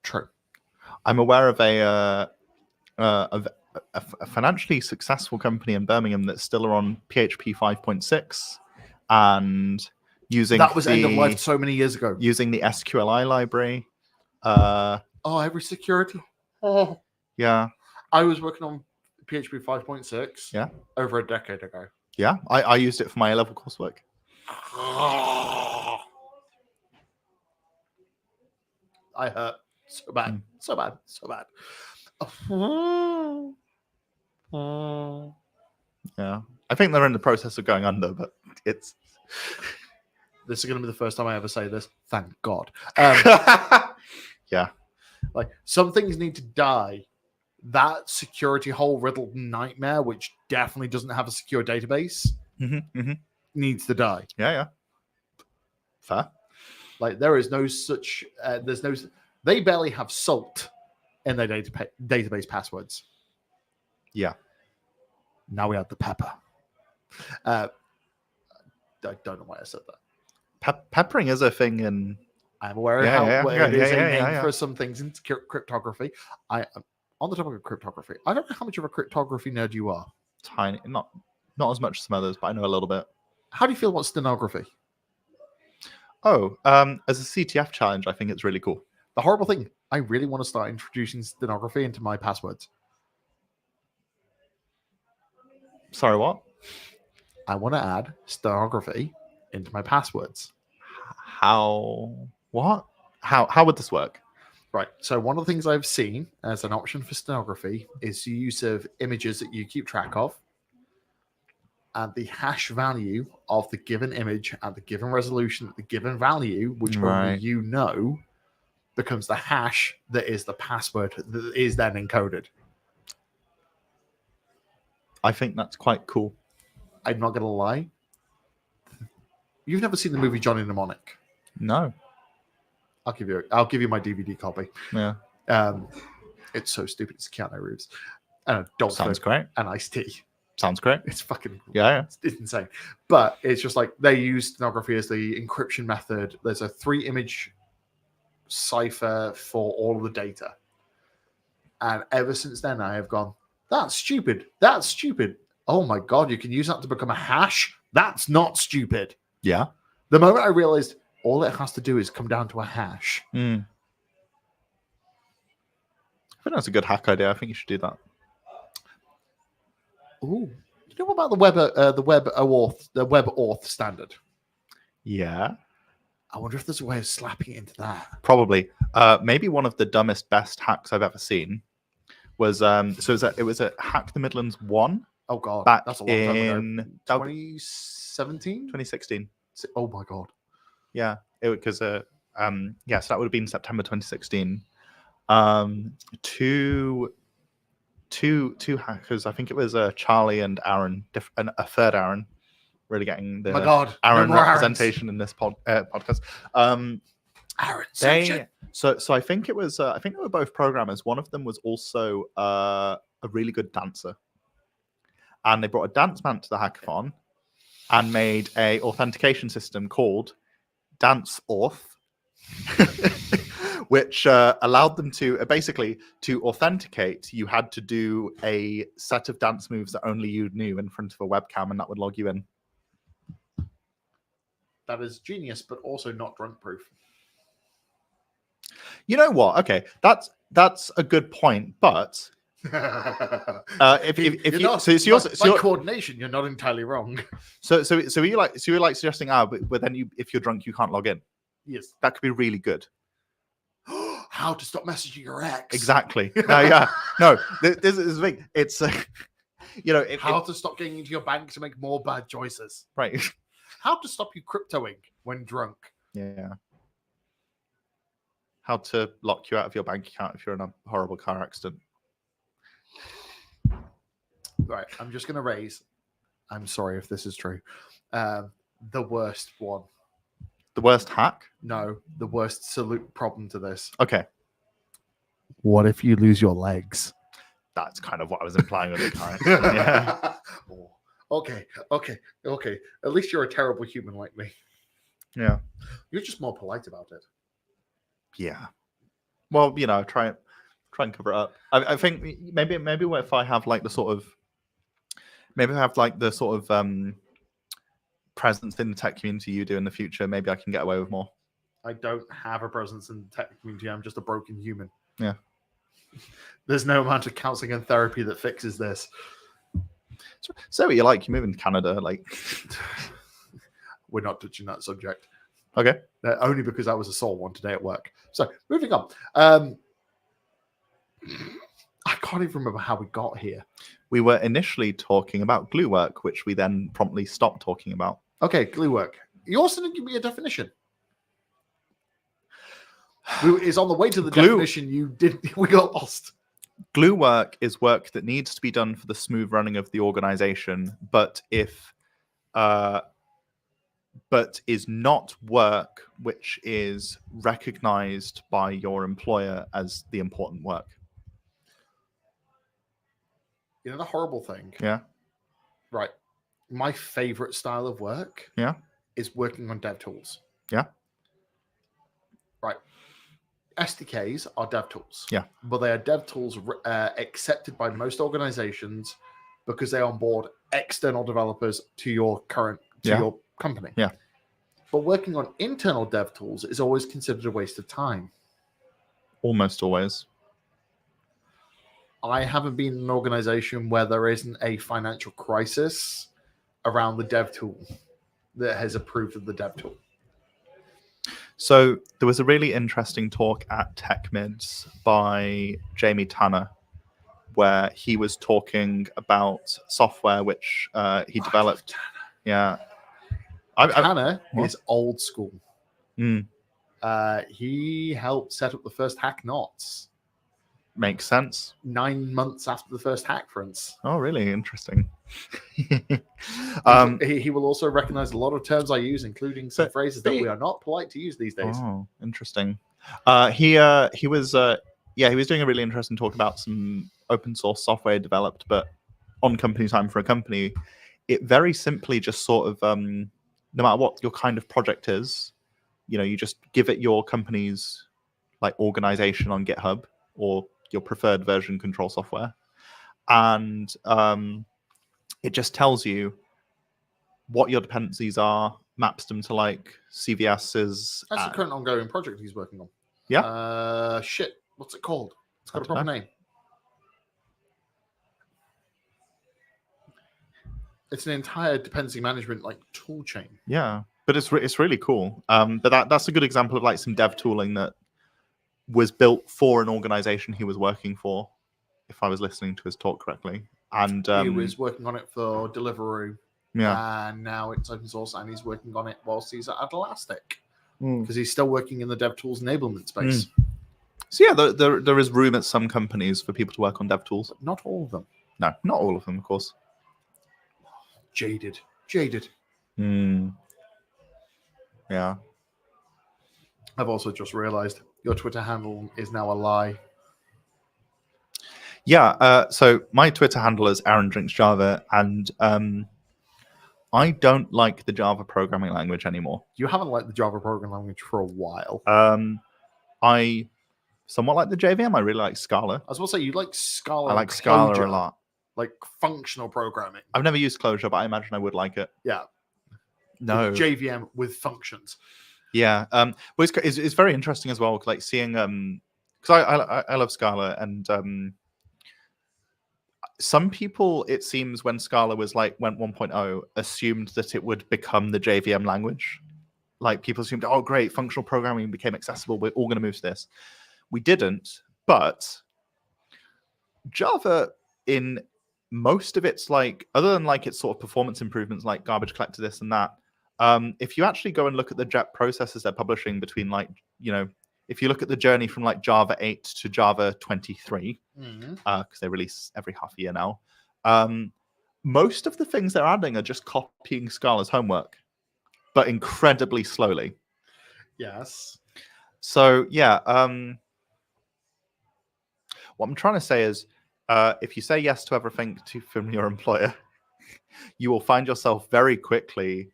True. I'm aware of a financially successful company in Birmingham that's still on PHP 5.6 and using that was end of life so many years ago. Using the SQLi library. Every security. Oh. Yeah. I was working on PHP 5.6 over a decade ago. Yeah, I used it for my A-level coursework. I hurt so bad, so bad, so bad. Yeah, I think they're in the process of going under, but it's. This is going to be the first time I ever say this. Thank God. Yeah, like some things need to die. That security hole riddled nightmare, which definitely doesn't have a secure database, needs to die. Yeah. Fair. Like there is no such. There's no. They barely have salt in their database passwords. Yeah. Now we have the pepper. I don't know why I said that. Peppering is a thing in. I'm aware of how it is a name for some things in cryptography. On the topic of cryptography, I don't know how much of a cryptography nerd you are. Tiny, not as much as some others, but I know a little bit. How do you feel about stenography? Oh, as a CTF challenge, I think it's really cool. The horrible thing, I really want to start introducing stenography into my passwords. Sorry, what? I want to add stenography into my passwords. How? What? How would this work? Right. So one of the things I've seen as an option for stenography is the use of images that you keep track of, and the hash value of the given image at the given resolution at the given value, which only you know, becomes the hash that is the password that is then encoded. I think that's quite cool. I'm not going to lie. You've never seen the movie Johnny Mnemonic? No. I'll give you my DVD copy. Yeah. It's so stupid. It's Keanu Reeves and a dog. Sounds great. And Ice-T. Sounds great. It's fucking it's insane. But it's just like they use stenography as the encryption method. There's a 3-image cipher for all of the data. And ever since then, I have gone, that's stupid. That's stupid. Oh my God, you can use that to become a hash? That's not stupid. Yeah. The moment I realized all it has to do is come down to a hash. I think that's a good hack idea. I think you should do that. Ooh, you know about the Web Auth standard? Yeah. I wonder if there's a way of slapping it into that. Probably. Maybe one of the dumbest, best hacks I've ever seen was it was at Hack the Midlands 1 Oh god, back that's a long time ago. in 2017. 2016. Oh my god. Yeah, because so that would have been September 2016. Two hackers. I think it was Charlie and Aaron, and a third Aaron. Really getting the My god, Aaron no more representation in this podcast. Aaron. So I think it was. I think they were both programmers. One of them was also a really good dancer, and they brought a dance band to the hackathon and made a authentication system called Dance Auth, which allowed them to basically to authenticate. You had to do a set of dance moves that only you knew in front of a webcam, and that would log you in. That is genius, but also not drunk proof. You know what? Okay, that's a good point, but if by coordination, you're not entirely wrong. So you're like suggesting, but then if you're drunk, you can't log in. Yes, that could be really good. How to stop messaging your ex? Exactly. Yeah. No, this is big. It's how to stop getting into your bank to make more bad choices. Right. How to stop you cryptoing when drunk. Yeah. How to lock you out of your bank account if you're in a horrible car accident. Right. I'm just going to raise. I'm sorry if this is true. The worst one. The worst hack? No, the worst salute problem to this. Okay. What if you lose your legs? That's kind of what I was implying with the car. Yeah. Okay. At least you're a terrible human like me. Yeah. You're just more polite about it. Yeah. Well, try and cover it up. I think maybe if I have like the sort of presence in the tech community you do in the future, maybe I can get away with more. I don't have a presence in the tech community. I'm just a broken human. Yeah. There's no amount of counseling and therapy that fixes this. So what you like? You move in Canada, like. We're not touching that subject. Okay. Only because I was a sore one today at work. So moving on. I can't even remember how we got here. We were initially talking about glue work, which we then promptly stopped talking about. Okay, glue work. You also didn't give me a definition. It's on the way to the definition. We got lost. Glue work is work that needs to be done for the smooth running of the organization, but is not work which is recognized by your employer as the important work. You know the horrible thing? Yeah. Right. My favorite style of work is working on dev tools. Yeah. Right. SDKs are dev tools. Yeah. But they are dev tools accepted by most organizations because they onboard external developers to your your company. Yeah. But working on internal dev tools is always considered a waste of time. Almost always. I haven't been in an organization where there isn't a financial crisis around the dev tool that has approved of the dev tool. So there was a really interesting talk at TechMids by Jamie Tanner, where he was talking about software which he developed. Yeah. Tanner is old school. Mm. He helped set up the first Hack Knots. Makes sense. 9 months after the first hack fronts. Oh, really? Interesting. He will also recognize a lot of terms I use, including some phrases that we are not polite to use these days. Oh, interesting. He was doing a really interesting talk about some open source software developed, but on company time for a company. It very simply just sort of, no matter what your kind of project is, you just give it your company's like organization on GitHub or your preferred version control software, and it just tells you what your dependencies are, maps them to like CVS's. That's the current ongoing project he's working on. Yeah. What's it called? It's got a proper name. It's an entire dependency management like tool chain. Yeah, but it's really cool. But that's a good example of like some dev tooling that was built for an organization he was working for, if I was listening to his talk correctly. And He was working on it for Deliveroo, yeah, and now it's open source, and he's working on it whilst he's at Elastic Mm. because he's still working in the DevTools enablement space. So yeah, there is room at some companies for people to work on DevTools. But not all of them. No, not all of them, of course. Jaded. Yeah. I've also just realized your Twitter handle is now a lie. Yeah, so my Twitter handle is Aaron Drinks Java, and I don't like the Java programming language anymore. You haven't liked the Java programming language for a while. I somewhat like the JVM. I really like Scala. I was going to say, you like Scala. I like and Scala Clojure, a lot. like functional programming. I've never used Clojure, but I imagine I would like it. Yeah. No. JVM with functions. Yeah. Well, it's very interesting as well, like seeing because I love Scala, and some people, it seems, when Scala went 1.0, assumed that it would become the JVM language. Like, people assumed, oh great, functional programming became accessible, we're all going to move to this. We didn't, but Java, in most of its, like, other than like its sort of performance improvements, like garbage collector this and that, if you actually go and look at the JET processes they're publishing between, like, you know, if you look at the journey from like Java 8 to Java 23, because they release every half a year now, most of the things they're adding are just copying Scala's homework, but incredibly slowly. Yes. So yeah, what I'm trying to say is, if you say yes to everything from your employer, you will find yourself very quickly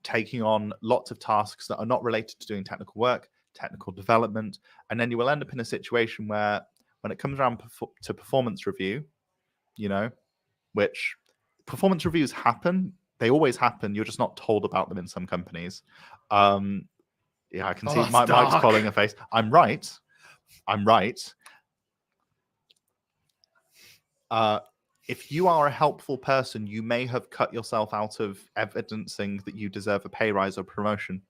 taking on lots of tasks that are not related to doing technical work, technical development, and then you will end up in a situation where, when it comes around to performance review, you know, which performance reviews happen, they always happen, you're just not told about them in some companies. Yeah, I can see Mike's pulling a face. I'm right. If you are a helpful person, you may have cut yourself out of evidencing that you deserve a pay rise or promotion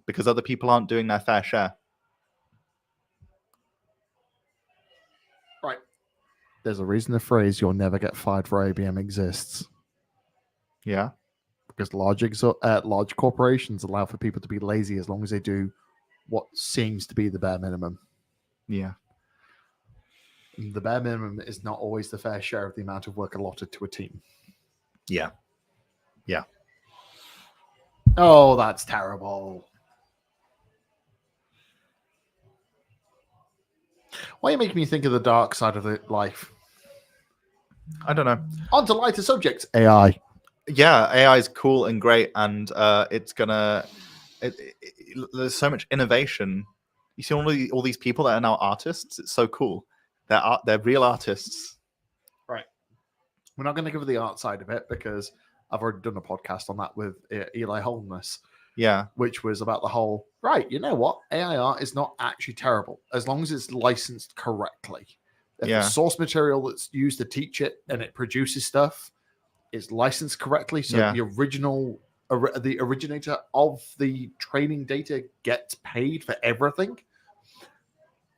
because other people aren't doing their fair share. Right. There's a reason the phrase "you'll never get fired for IBM" exists. Yeah. Because large corporations allow for people to be lazy as long as they do what seems to be the bare minimum. Yeah. The bare minimum is not always the fair share of the amount of work allotted to a team. Yeah. Yeah. Oh, that's terrible. Why are you making me think of the dark side of life? I don't know. On to lighter subjects. AI. Yeah, AI is cool and great, and it's gonna. There's so much innovation. You see all these people that are now artists. It's so cool. They're real artists. Right. We're not going to give the art side of it because I've already done a podcast on that with Eli Holness. Yeah. Which was about the whole, right, you know what? AI art is not actually terrible as long as it's licensed correctly. If the source material that's used to teach it and it produces stuff is licensed correctly, so the originator of the training data gets paid for everything,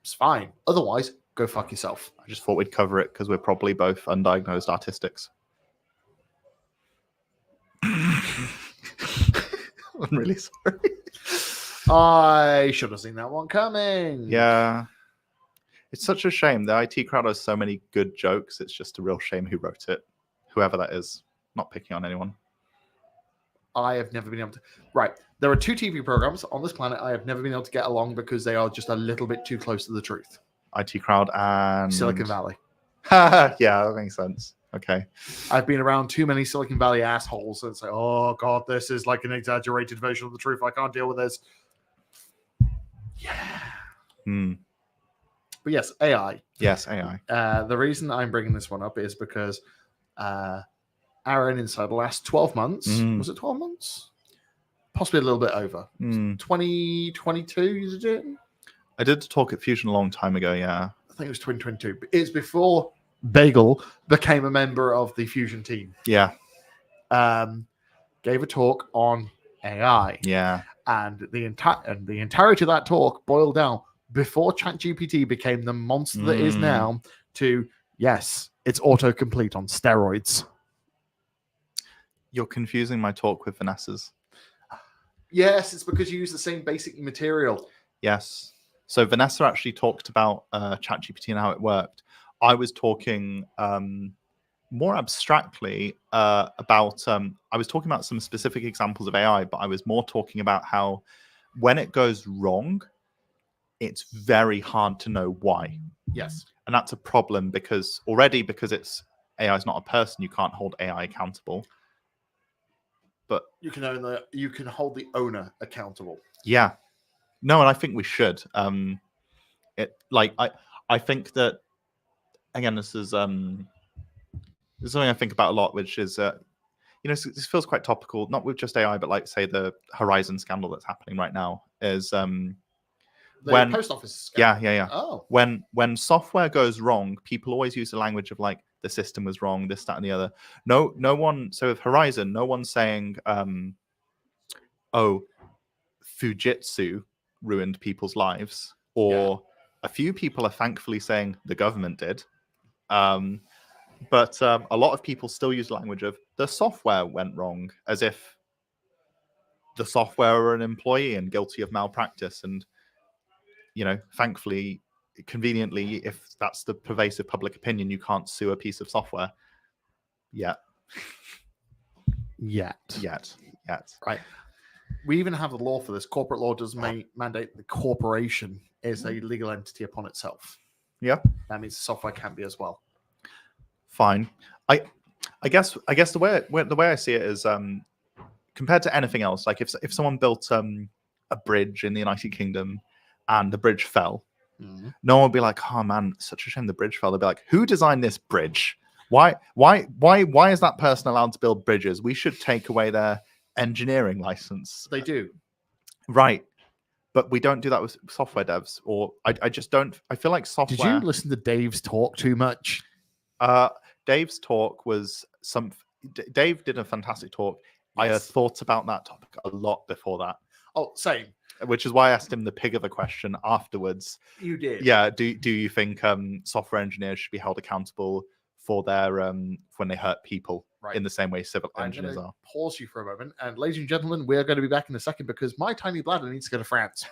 it's fine. Otherwise, go fuck yourself. I just thought we'd cover it because we're probably both undiagnosed artistics. I'm really sorry. I should have seen that one coming. Yeah. It's such a shame. The IT crowd has so many good jokes. It's just a real shame who wrote it. Whoever that is. Not picking on anyone. I have never been able to... Right. There are 2 TV programs on this planet I have never been able to get along because they are just a little bit too close to the truth. IT crowd and... Silicon Valley. Yeah, that makes sense. Okay. I've been around too many Silicon Valley assholes and say, oh, God, this is like an exaggerated version of the truth. I can't deal with this. Yeah. But yes, AI. Yes, AI. The reason I'm bringing this one up is because Aaron, inside the last 12 months, was it 12 months? Possibly a little bit over. 2022, you did it? I did talk at Fusion a long time ago, yeah. I think it was 2022. It's before Bagel became a member of the Fusion team. Yeah. Gave a talk on AI. Yeah. And the entirety of that talk boiled down, before ChatGPT became the monster that it is now, to yes, it's autocomplete on steroids. You're confusing my talk with Vanessa's. Yes, it's because you use the same basic material. Yes. So Vanessa actually talked about ChatGPT and how it worked. I was talking more abstractly about. I was talking about some specific examples of AI, but I was more talking about how when it goes wrong, it's very hard to know why. Yes. And that's a problem because it's AI is not a person, you can't hold AI accountable. But you can hold the owner accountable. Yeah. No, and I think we should. I think that again, this is something I think about a lot, which is this feels quite topical, not with just AI, but like say the Horizon scandal that's happening right now is The post office scandal. Yeah. Oh. When software goes wrong, people always use the language of like the system was wrong, this, that, and the other. No one. So with Horizon, no one's saying, Fujitsu ruined people's lives, or a few people are thankfully saying the government did. But a lot of people still use the language of the software went wrong, as if the software were an employee and guilty of malpractice. And, thankfully, conveniently, if that's the pervasive public opinion, you can't sue a piece of software yet. Yet. Right. We even have the law for this. Corporate law does mandate the corporation is a legal entity upon itself. Yeah. That means software can be as well. Fine. I guess the way I see it is compared to anything else, like if someone built a bridge in the United Kingdom and the bridge fell, no one would be like, oh man, such a shame the bridge fell. They'd be like, who designed this bridge? Why is that person allowed to build bridges? We should take away their engineering license. They do. Right. But we don't do that with software devs, or I just don't. I feel like software. Did you listen to Dave's talk too much? Dave's talk was Dave did a fantastic talk. Yes. I had thought about that topic a lot before that. Oh, same. Which is why I asked him the pig of a question afterwards. You did. Yeah. Do you think software engineers should be held accountable for their when they hurt people in the same way civil engineers are? Pause you for a moment, and ladies and gentlemen, we are going to be back in a second because my tiny bladder needs to go to France.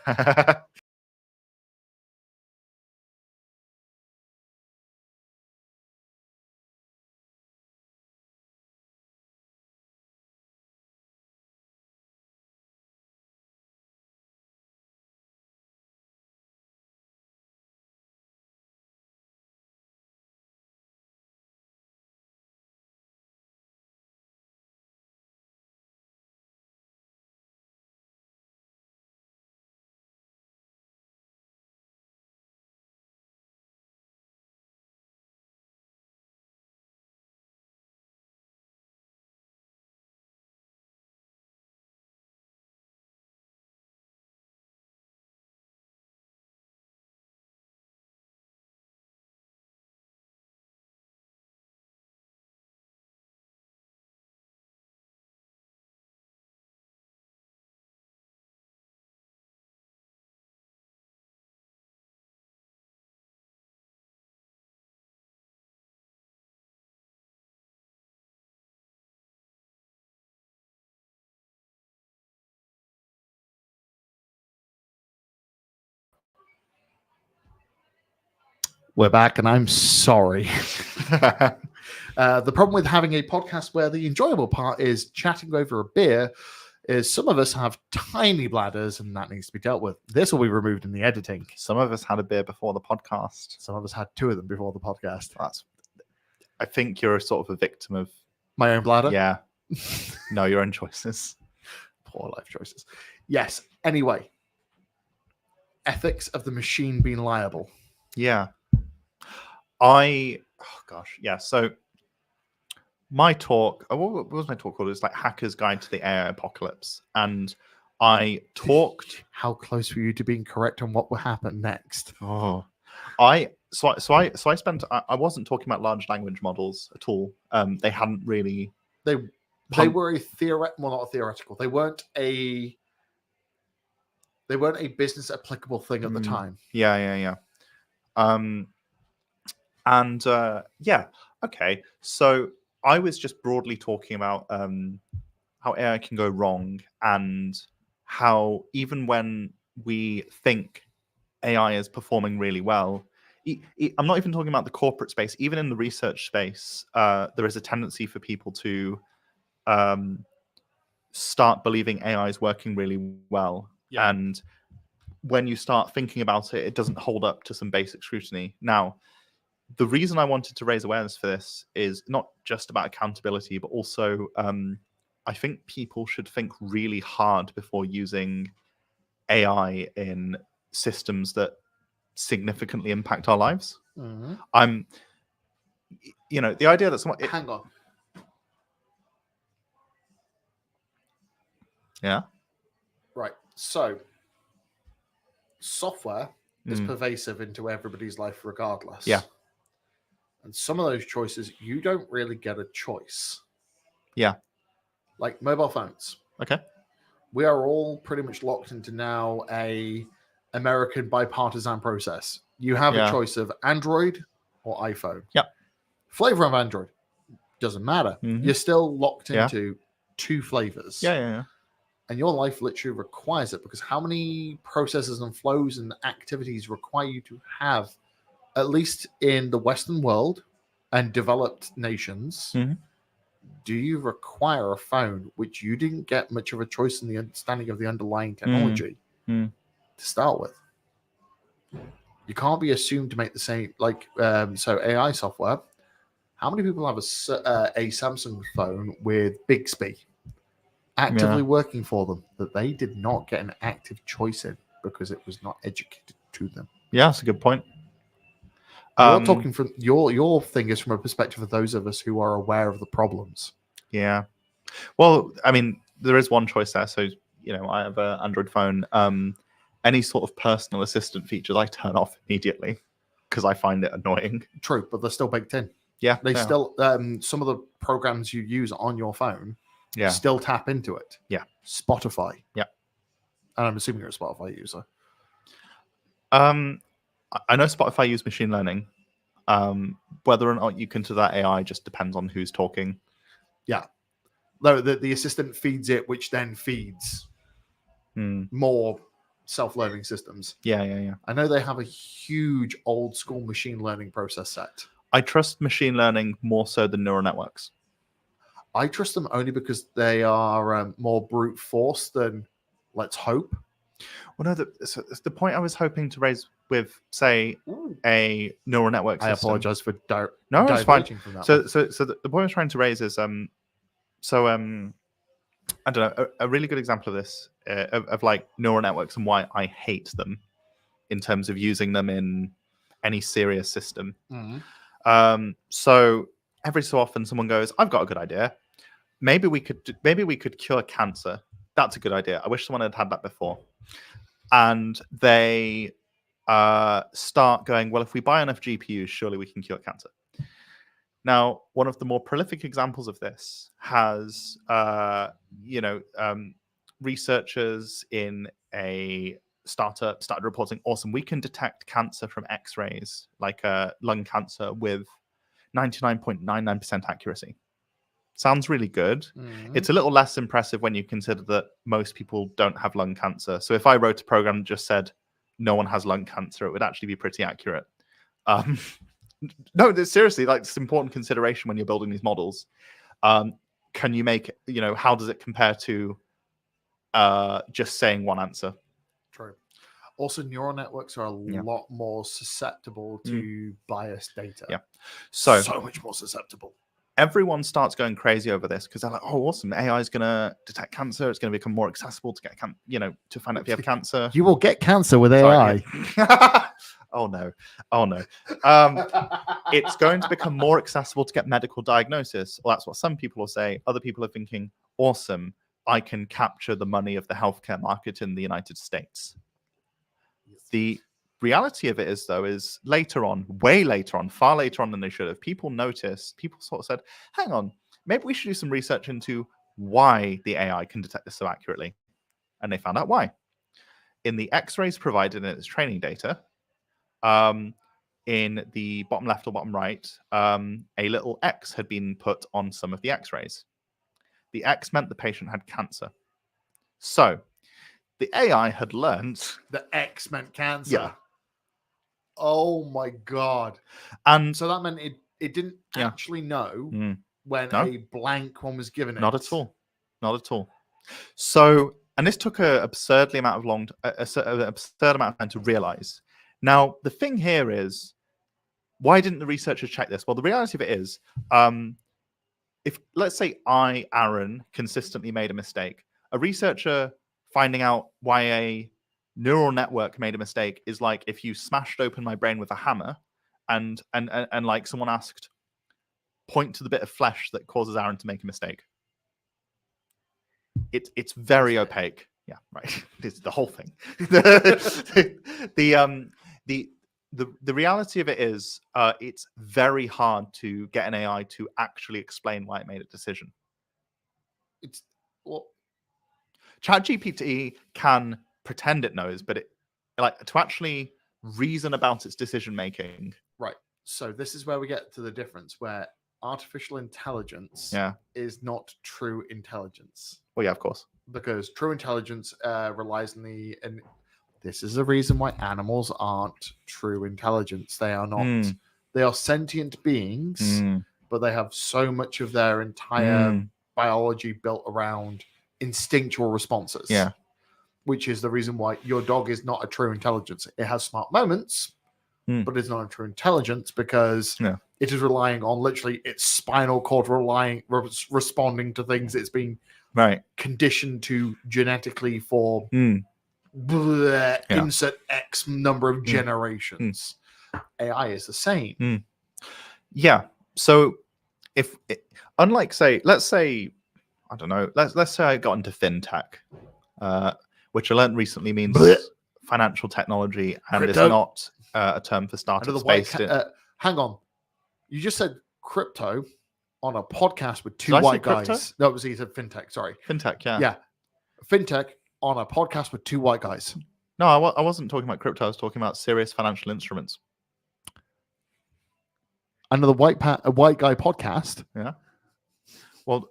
We're back, and I'm sorry. The problem with having a podcast where the enjoyable part is chatting over a beer is some of us have tiny bladders, and that needs to be dealt with. This will be removed in the editing. Some of us had a beer before the podcast. Some of us had two of them before the podcast. I think you're sort of a victim of my own bladder. Yeah. No, your own choices. Poor life choices. Yes. Anyway, ethics of the machine being liable. Yeah. So my talk, what was my talk called? It's like Hacker's Guide to the AI Apocalypse. And I talked. How close were you to being correct on what will happen next? I wasn't talking about large language models at all. They hadn't really. They were not a theoretical. They weren't a. They weren't a business applicable thing at the time. Yeah. And yeah, okay. So I was just broadly talking about how AI can go wrong, and how even when we think AI is performing really well, I'm not even talking about the corporate space. Even in the research space, there is a tendency for people to start believing AI is working really well. Yeah. And when you start thinking about it, it doesn't hold up to some basic scrutiny. Now, the reason I wanted to raise awareness for this is not just about accountability, but also I think people should think really hard before using AI in systems that significantly impact our lives. I'm, the idea that someone... Hang on. Yeah. Right. So, software is pervasive into everybody's life regardless. Yeah. And some of those choices, you don't really get a choice. Yeah. Like mobile phones. Okay. We are all pretty much locked into now a American bipartisan process. You have a choice of Android or iPhone. Yeah. Flavor of Android doesn't matter. You're still locked into two flavors. Yeah. And your life literally requires it, because how many processes and flows and activities require you to have, at least in the Western world and developed nations, do you require a phone which you didn't get much of a choice in the understanding of the underlying technology to start with? You can't be assumed to make the same, so AI software. How many people have a Samsung phone with Bixby actively working for them that they did not get an active choice in because it was not educated to them? Yeah, that's a good point. You're talking from your thing is from a perspective of those of us who are aware of the problems. Yeah. Well, I mean, there is one choice there. So, I have an Android phone. Any sort of personal assistant features I turn off immediately because I find it annoying. True, but they're still baked in. Yeah. They still, some of the programs you use on your phone still tap into it. Yeah. Spotify. Yeah. And I'm assuming you're a Spotify user. I know Spotify use machine learning. Whether or not you can do that AI just depends on who's talking. Yeah. No, the assistant feeds it, which then feeds more self-learning systems. Yeah. I know they have a huge old school machine learning process set. I trust machine learning more so than neural networks. I trust them only because they are more brute force than let's hope. Well, no, the point I was hoping to raise with, say, a neural network system. I apologize for no, it's fine. From that so the point I was trying to raise is, I don't know, a really good example of this, of like neural networks and why I hate them in terms of using them in any serious system. So every so often someone goes, I've got a good idea. Maybe we could cure cancer. That's a good idea. I wish someone had had that before. And they start going, well, if we buy enough GPUs, surely we can cure cancer. Now, one of the more prolific examples of this has, researchers in a startup started reporting, awesome, we can detect cancer from X-rays, like lung cancer, with 99.99% accuracy. Sounds really good. It's a little less impressive when you consider that most people don't have lung cancer. So if I wrote a program that just said no one has lung cancer, it would actually be pretty accurate. No, seriously, like, it's important consideration when you're building these models. Can you make, how does it compare to just saying one answer? True. Also, neural networks are a lot more susceptible to biased data. Yeah. So much more susceptible. Everyone starts going crazy over this because they're like, oh, awesome, AI is going to detect cancer. It's going to become more accessible to get to find out if you have cancer. You will get cancer with AI. Oh, no. It's going to become more accessible to get medical diagnosis. Well, that's what some people will say. Other people are thinking, awesome, I can capture the money of the healthcare market in the United States. The reality of it is, though, is later on, way later on, far later on than they should have, people sort of said, hang on, maybe we should do some research into why the AI can detect this so accurately. And they found out why. in the X-rays provided in its training data, in the bottom left or bottom right, a little X had been put on some of the X-rays. The X meant the patient had cancer. So the AI had learned. The X meant cancer. Yeah. Oh my god. And So that meant it didn't Yeah. actually know when No. a blank one was given it. not at all. Not at all. So, and this took an absurd amount of time to realize. Now, the thing here is, why didn't the researchers check this? Well, the reality of it is, if let's say I, Aaron, consistently made a mistake, a researcher finding out why a neural network made a mistake is like if you smashed open my brain with a hammer and like someone asked, point to the bit of flesh that causes Aaron to make a mistake. It's very opaque. Yeah, right. It's the whole thing. The reality of it is, it's very hard to get an AI to actually explain why it made a decision. It's well, ChatGPT can pretend it knows, but it like to actually reason about its decision making. right. So this is where we get to the difference where artificial intelligence Yeah. is not true intelligence. Well, yeah, of course. Because true intelligence relies on and this is the reason why animals aren't true intelligence. They are not. They are sentient beings, but they have so much of their entire biology built around instinctual responses. Yeah. Which is the reason why your dog is not a true intelligence. It has smart moments, but it's not a true intelligence because it is relying on literally its spinal cord responding to things it's been conditioned to genetically for insert X number of generations. AI is the same. Yeah. So if unlike let's say I don't know, let's say I got into fintech, which I learned recently means financial technology and Crypto. is not a term for startups based in. Hang on, you just said crypto on a podcast with two Did I say white crypto? guys. No, he said fintech. Sorry, Fintech, yeah. yeah, fintech on a podcast with two white guys. No, I wasn't talking about crypto. I was talking about serious financial instruments. Another white guy podcast. Yeah. Well,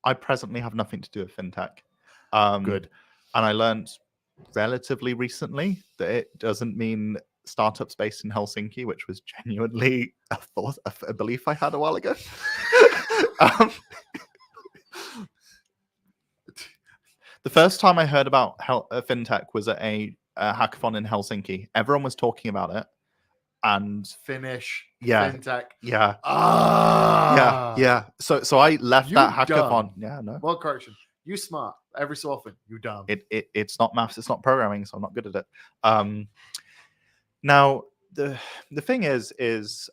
I presently have nothing to do with fintech. Good. And I learned relatively recently that it doesn't mean startups based in Helsinki, which was genuinely a belief I had a while ago. The first time I heard about fintech was at a hackathon in Helsinki. Everyone was talking about it, and Finnish. Yeah. Fintech. yeah, Ah. yeah. So I left You that hackathon. dumb. Yeah, no. Well, correction. You smart. Every so often, you dumb. It's not maths, it's not programming, so I'm not good at it. Now the thing is if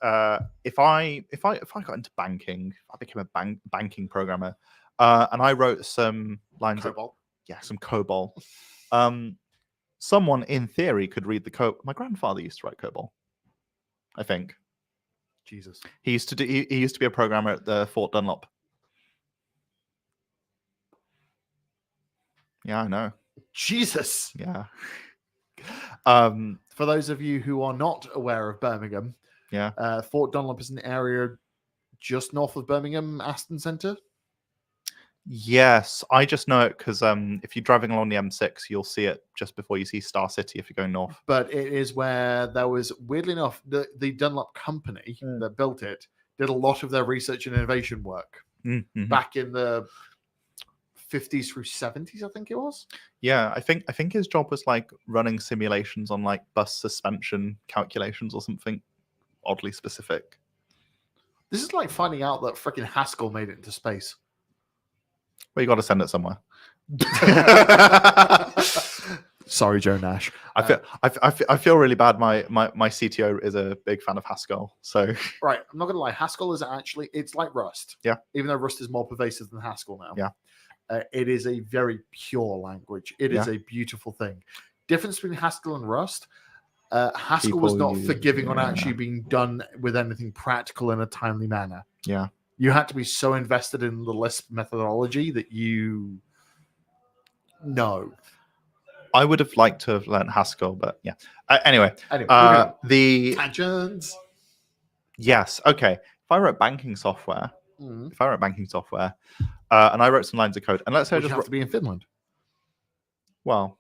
I got into banking, I became a banking programmer, and I wrote some lines COBOL. some COBOL. Someone in theory could read the COBOL. My grandfather used to write COBOL, I think. Jesus. He used to do. He used to be a programmer at the Fort Dunlop. Yeah, I know. Jesus. Yeah. For those of you who are not aware of Birmingham, Fort Dunlop is an area just north of Birmingham, Aston Centre. Yes, I just know it because if you're driving along the M6, you'll see it just before you see Star City if you're going north. But it is where there was, weirdly enough, the Dunlop company that built it did a lot of their research and innovation work back in the 50s through 70s, I think it was. Yeah, I think his job was like running simulations on like bus suspension calculations or something oddly specific. This is like finding out that freaking Haskell made it into space. Well, you got to send it somewhere. Sorry, Joe Nash. I feel really bad. My CTO is a big fan of Haskell. So right, I'm not gonna lie. Haskell is actually, it's like Rust. Yeah. Even though Rust is more pervasive than Haskell now. Yeah. It is a very pure language. It is a beautiful thing. Difference between Haskell and Rust. Haskell was not forgiving on actually being done with anything practical in a timely manner. Yeah. You had to be so invested in the Lisp methodology that you know. I would have liked to have learned Haskell, but yeah. Anyway, Anyway, moving on. the Tangents. yes, okay. If I wrote banking software, Mm. and I wrote some lines of code, and let's say I Would you just have to be in Finland? well,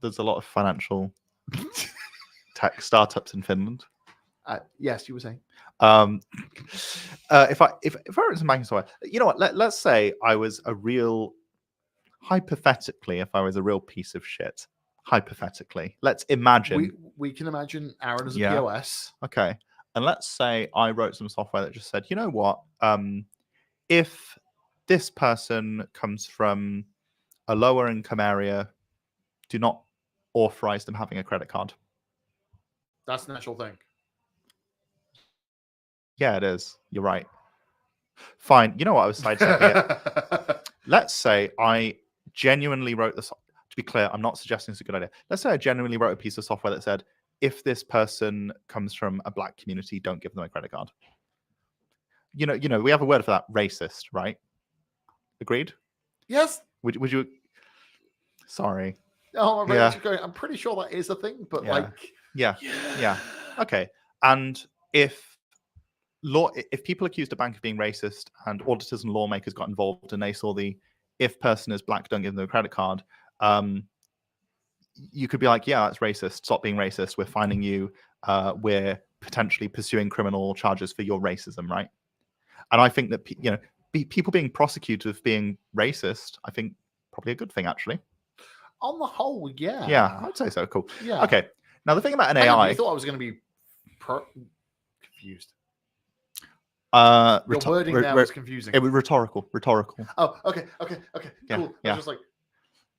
there's a lot of financial tech startups in Finland. Yes, you were saying. If I wrote some banking software, you know what? Let's say I was a real, hypothetically, if I was a real piece of shit, hypothetically, let's imagine. We can imagine Aaron as a Yeah. POS. Okay, and let's say I wrote some software that just said, you know what? If this person comes from a lower income area, do not authorize them having a credit card. That's an actual thing. Yeah, it is. You're right. Fine. You know what? I was sidestepping it. Let's say I genuinely wrote this. To be clear, I'm not suggesting it's a good idea. Let's say I genuinely wrote a piece of software that said, if this person comes from a black community, don't give them a credit card. You know, we have a word for that, racist, right? Agreed? Yes. Would you? Sorry. Oh, I'm, Yeah. going, I'm pretty sure that is a thing, but Yeah. like, Yeah. Okay. And if people accused a bank of being racist and auditors and lawmakers got involved and they saw the if person is black, don't give them a credit card, you could be like, yeah, that's racist. Stop being racist. We're finding you. We're potentially pursuing criminal charges for your racism, right? And I think that people being prosecuted for being racist, I think probably a good thing, actually. On the whole, yeah. Yeah, I'd say so. Cool. Yeah. Okay. Now the thing about an Hang on, AI, you thought I was going to be confused. Your Your wording there was confusing. It was rhetorical. Oh, okay, Yeah, cool. yeah. I was just like,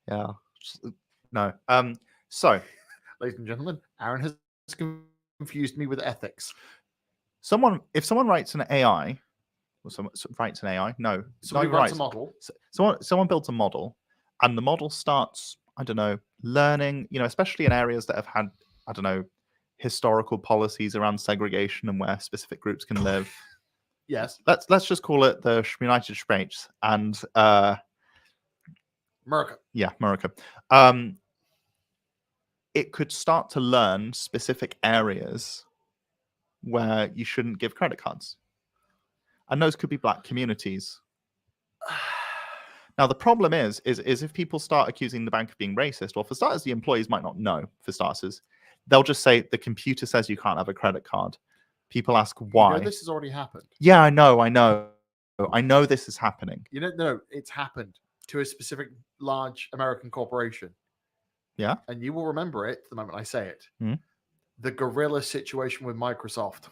Yeah. No. So, ladies and gentlemen, Aaron has confused me with ethics. if someone writes an AI, or someone writes an AI, no, Somebody writes a model. Someone builds a model, and the model starts, I don't know, learning. Especially in areas that have had, I don't know, historical policies around segregation and where specific groups can live. Yes. Let's just call it the United States and America. Yeah, America. It could start to learn specific areas where you shouldn't give credit cards. And those could be black communities. Now, the problem is if people start accusing the bank of being racist, well, for starters, the employees might not know, for starters. They'll just say, the computer says you can't have a credit card. People ask why. This has already happened. Yeah, I know. I know this is happening. No, it's happened to a specific large American corporation. Yeah. And you will remember it the moment I say it. Mm. The gorilla situation with Microsoft.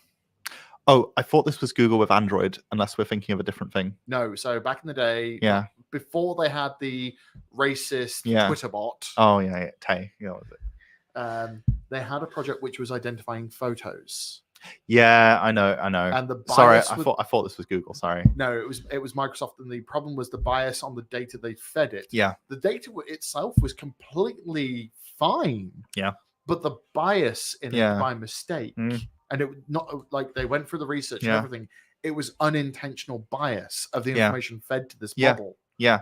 Oh, I thought this was Google with Android, unless we're thinking of a different thing. No, so back in the day, yeah, before they had the racist Twitter bot. Oh, yeah. Tay. They had a project which was identifying photos. Yeah, I know. And the bias sorry, I thought this was Google. Sorry. No, it was Microsoft, and the problem was the bias on the data they fed it. Yeah. The data itself was completely fine. Yeah. But the bias in it by mistake, and it not like they went through the research and everything. It was unintentional bias of the information fed to this model. Yeah.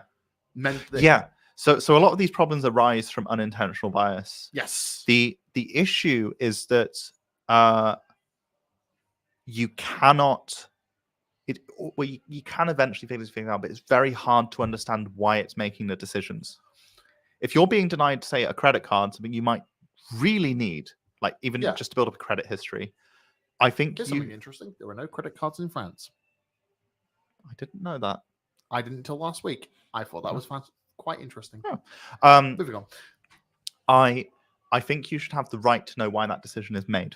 Meant that So a lot of these problems arise from unintentional bias. Yes. The issue is that you cannot. You can eventually figure this thing out, but it's very hard to understand why it's making the decisions. If you're being denied, say, a credit card, something you might really need, like even just to build up a credit history, I think Here's something interesting. There were no credit cards in France. I didn't know that. I didn't until last week. I thought that was quite interesting. Oh. Moving on. I think you should have the right to know why that decision is made.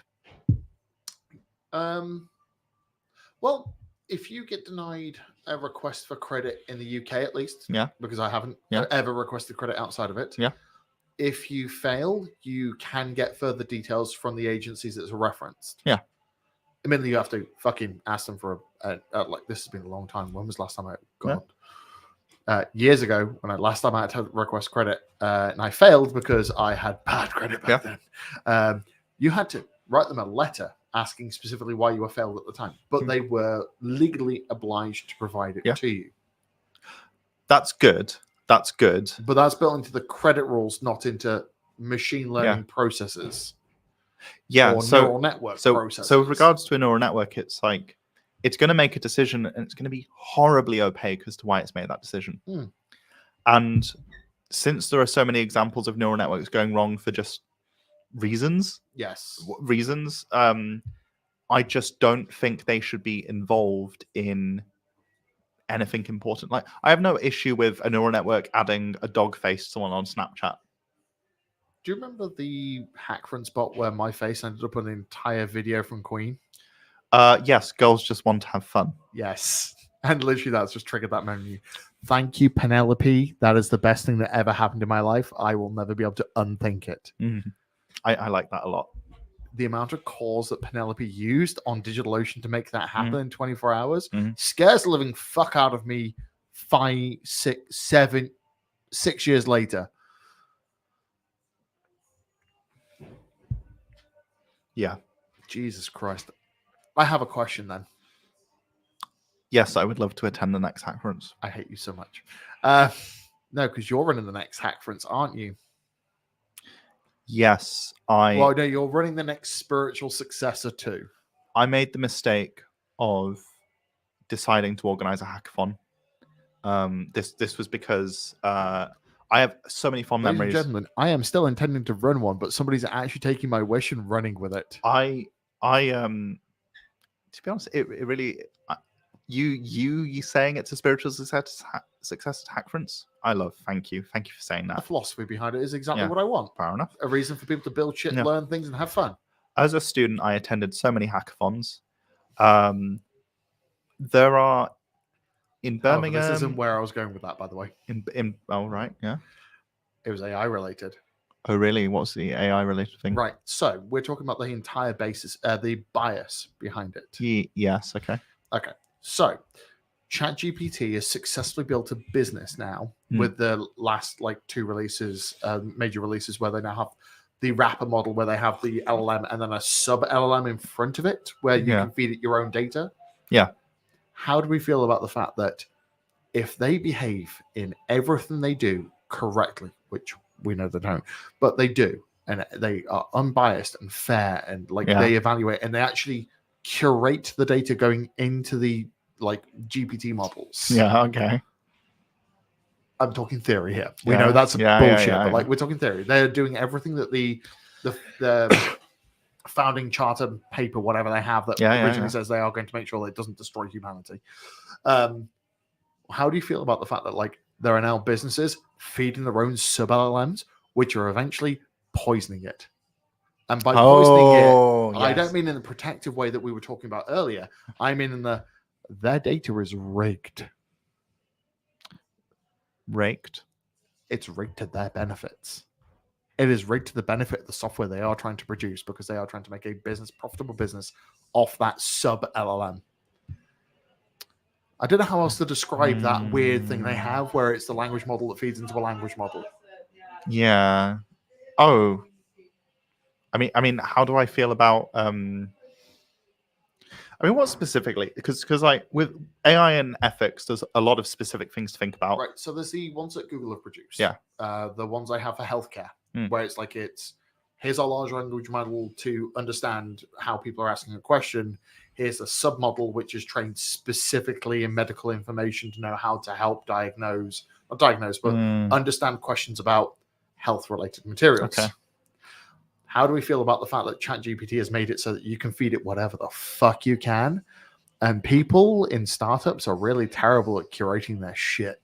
Well, if you get denied a request for credit in the UK, at least, because I haven't ever requested credit outside of it. Yeah. If you fail, you can get further details from the agencies that's referenced. Yeah. Admittedly, you have to fucking ask them for like, this has been a long time. When was the last time I got years ago when last time I had to request credit and I failed because I had bad credit back then. You had to write them a letter asking specifically why you were failed at the time, but they were legally obliged to provide it to you. That's good. That's good. But that's built into the credit rules, not into machine learning processes. Yeah. Or So neural network processes. so with regards to a neural network, it's like it's going to make a decision, and it's going to be horribly opaque as to why it's made that decision. And since there are so many examples of neural networks going wrong for just reasons, I just don't think they should be involved in anything important. Like, I have no issue with a neural network adding a dog face to someone on Snapchat. Do you remember the Hackfront spot where my face ended up on an entire video from Queen? Yes, girls just want to have fun. Yes. And literally that's just triggered that memory. Thank you, Penelope. That is the best thing that ever happened in my life. I will never be able to unthink it. I like that a lot. The amount of calls that Penelope used on DigitalOcean to make that happen in 24 hours scares the living fuck out of me 5, 6, 7, 6 years later. Yeah. Jesus Christ. I have a question then. Yes, I would love to attend the next Hackfronts. I hate you so much. No, because you're running the next Hackfronts, aren't you? Yes, Well, no, you're running the next spiritual successor too. I made the mistake of deciding to organize a hackathon. This was because I have so many fond Ladies memories. and gentlemen, I am still intending to run one, but somebody's actually taking my wish and running with it. I to be honest, it really you saying it's a spiritual success to Hackfronts. I love. Thank you for saying The that. philosophy behind it is exactly what I want. Fair enough. A reason for people to build shit, learn things, and have fun. As a student, I attended so many hackathons. There are in Birmingham. This isn't where I was going with that, by the way. Oh, right, yeah. It was AI related. Oh, really? What's the AI related thing? Right. So we're talking about the entire basis, the bias behind it. Yes. Okay. Okay. So ChatGPT has successfully built a business now with the last 2 releases, major releases, where they now have the wrapper model, where they have the LLM and then a sub LLM in front of it, where you can feed it your own data. Yeah. How do we feel about the fact that if they behave in everything they do correctly, which we know they don't, but they do, and they are unbiased and fair, and they evaluate and they actually curate the data going into the GPT models. Yeah, okay. I'm talking theory here. We know that's bullshit, but we're talking theory. They're doing everything that the founding charter paper, whatever they have, that originally says they are going to make sure that it doesn't destroy humanity. How do you feel about the fact that there are now businesses feeding their own sub LLMs, which are eventually poisoning it? And by poisoning it, I don't mean in the protective way that we were talking about earlier. I mean in their data is rigged. Raked? It's rigged to their benefits. It is rigged to the benefit of the software they are trying to produce, because they are trying to make a profitable business off that sub LLM. I don't know how else to describe that weird thing they have, where it's the language model that feeds into a language model. Yeah. Oh. I mean, how do I feel about what specifically? Because with AI and ethics, there's a lot of specific things to think about. Right. So there's the ones that Google have produced. Yeah. The ones I have for healthcare, where it's here's our large language model to understand how people are asking a question. Here's a submodel which is trained specifically in medical information to know how to help understand questions about health-related materials. Okay. How do we feel about the fact that ChatGPT has made it so that you can feed it whatever the fuck you can, and people in startups are really terrible at curating their shit?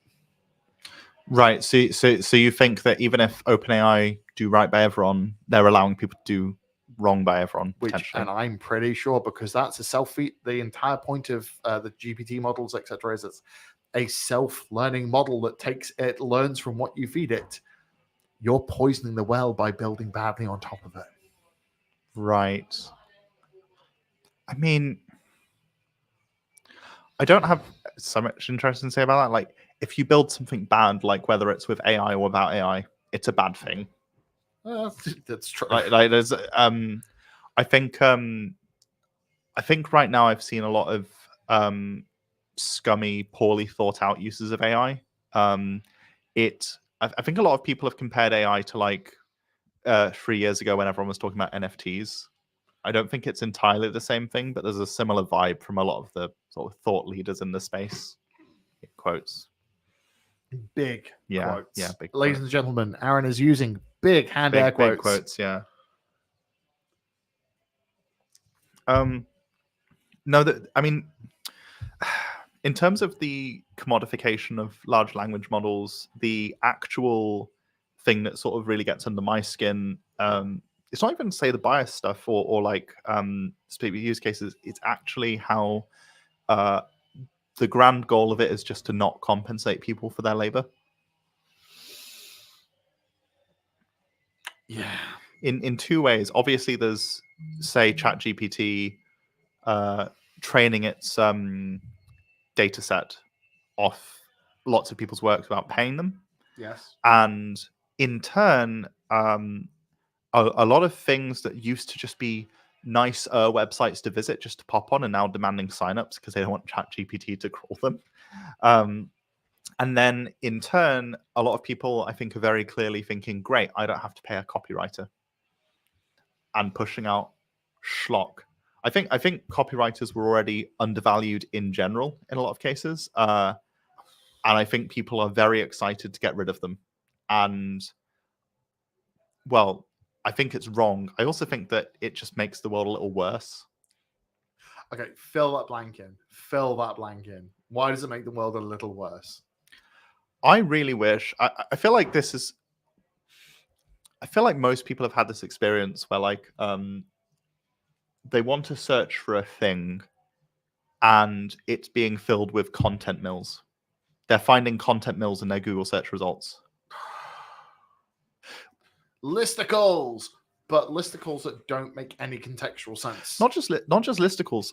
Right. So you think that even if OpenAI do right by everyone, they're allowing people to do wrong by everyone? And I'm pretty sure, because that's a self-feed. The entire point of the GPT models, etc., is it's a self-learning model that learns from what you feed it. You're poisoning the well by building badly on top of it. Right. I mean, I don't have so much interesting to say about that. If you build something bad, whether it's with AI or without AI, it's a bad thing. That's true. There's, I think right now I've seen a lot of scummy, poorly thought out uses of AI. I think a lot of people have compared AI to like 3 years ago when everyone was talking about NFTs. I don't think it's entirely the same thing, but there's a similar vibe from a lot of the sort of thought leaders in the space. Quotes. Big quotes. Yeah, big Ladies quotes. and gentlemen, Aaron is using big hand air Big quotes. quotes, yeah. No, I mean, in terms of the commodification of large language models, the actual thing that sort of really gets under my skin, it's not even say the bias stuff or like specific use cases. It's actually how the grand goal of it is just to not compensate people for their labor. Yeah. In two ways. Obviously, there's say ChatGPT training its data set off lots of people's works without paying them. Yes. And in turn, a lot of things that used to just be nice websites to visit just to pop on are now demanding signups because they don't want ChatGPT to crawl them. And then in turn, a lot of people, I think, are very clearly thinking, great, I don't have to pay a copywriter, and pushing out schlock. I think copywriters were already undervalued in general in a lot of cases. And I think people are very excited to get rid of them. And, well, I think it's wrong. I also think that it just makes the world a little worse. Okay, fill that blank in. Fill that blank in. Why does it make the world a little worse? I really wish. I feel like this is. I feel like most people have had this experience where, like, they want to search for a thing, and it's being filled with content mills. They're finding content mills in their Google search results. Listicles, but listicles that don't make any contextual sense. Not just listicles.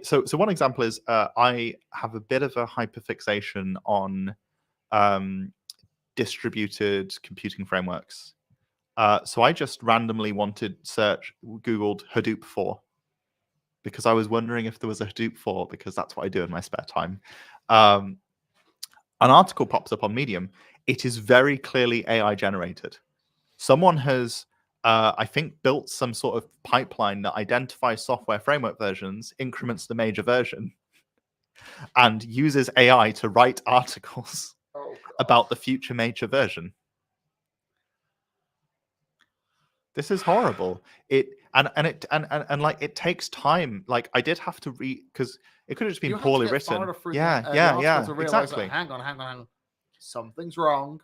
So one example is I have a bit of a hyperfixation on distributed computing frameworks. So I just randomly Googled Hadoop 4 because I was wondering if there was a Hadoop 4 because that's what I do in my spare time. An article pops up on Medium. It is very clearly AI generated. Someone has, I think, built some sort of pipeline that identifies software framework versions, increments the major version, and uses AI to write articles about the future major version. This is horrible. It takes time. Like I did have to read because it could have just been poorly written. Yeah, exactly. Hang on. Something's wrong.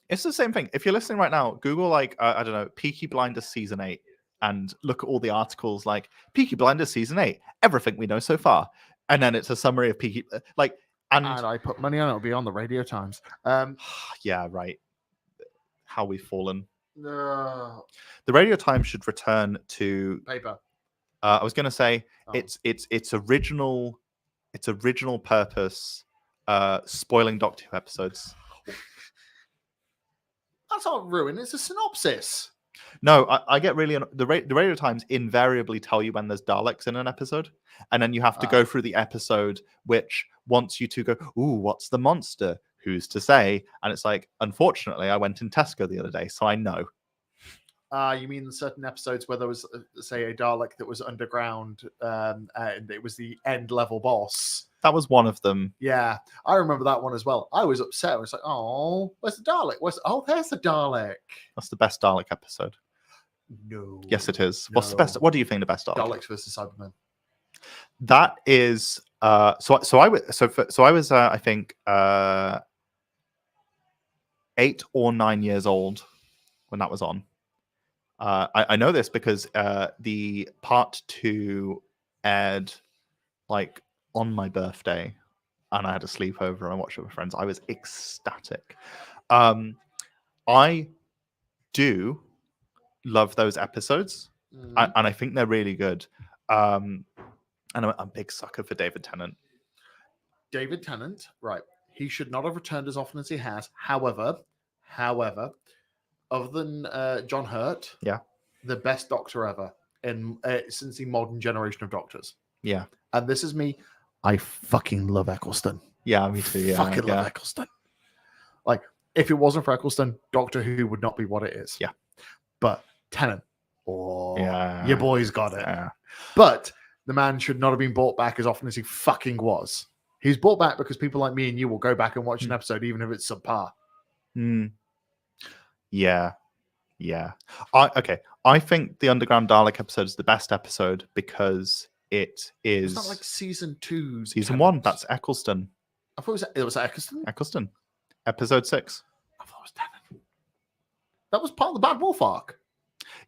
It's the same thing. If you're listening right now, Google like I don't know, Peaky Blinders season 8, and look at all the articles like Peaky Blinders season 8, everything we know so far, and then it's a summary of Peaky and I put money on it'll be on the Radio Times. Yeah, right. How we've fallen. No. The Radio Times should return to paper. I was going to say its original purpose, spoiling Doctor Who episodes. That's not ruined. It's a synopsis. No, I get really the Radio Times invariably tell you when there's Daleks in an episode, and then you have to go through the episode, which wants you to go, "Ooh, what's the monster? Who's to say?" And it's like, unfortunately, I went in Tesco the other day, so I know. You mean certain episodes where there was, say, a Dalek that was underground, and it was the end level boss? That was one of them. Yeah, I remember that one as well. I was upset. I was like, "Oh, where's the Dalek? There's the Dalek." That's the best Dalek episode. No. Yes, it is. What's the best? What do you think the best Dalek? Daleks versus Cybermen. That is. So I was I think 8 or 9 years old when that was on. I know this because the part 2 aired like on my birthday, and I had a sleepover and I watched it with friends. I was ecstatic. I do love those episodes, and I think they're really good. And I'm a big sucker for David Tennant. David Tennant, right? He should not have returned as often as he has. However, other than John Hurt, the best Doctor ever since the modern generation of Doctors. Yeah, and this is me. I fucking love Eccleston. Yeah, me too. Yeah, love Eccleston. Like, if it wasn't for Eccleston, Doctor Who would not be what it is. Yeah. But Tennant, oh, Yeah. your boy's got it. Yeah. But the man should not have been brought back as often as he fucking was. He's brought back because people like me and you will go back and watch an episode, even if it's subpar. Yeah. Yeah. I think the Underground Dalek episode is the best episode because it is It's not like season 2. season 1. That's Eccleston. I thought it was Eccleston. Eccleston. Episode 6. I thought it was Tennant. That was part of the Bad Wolf arc.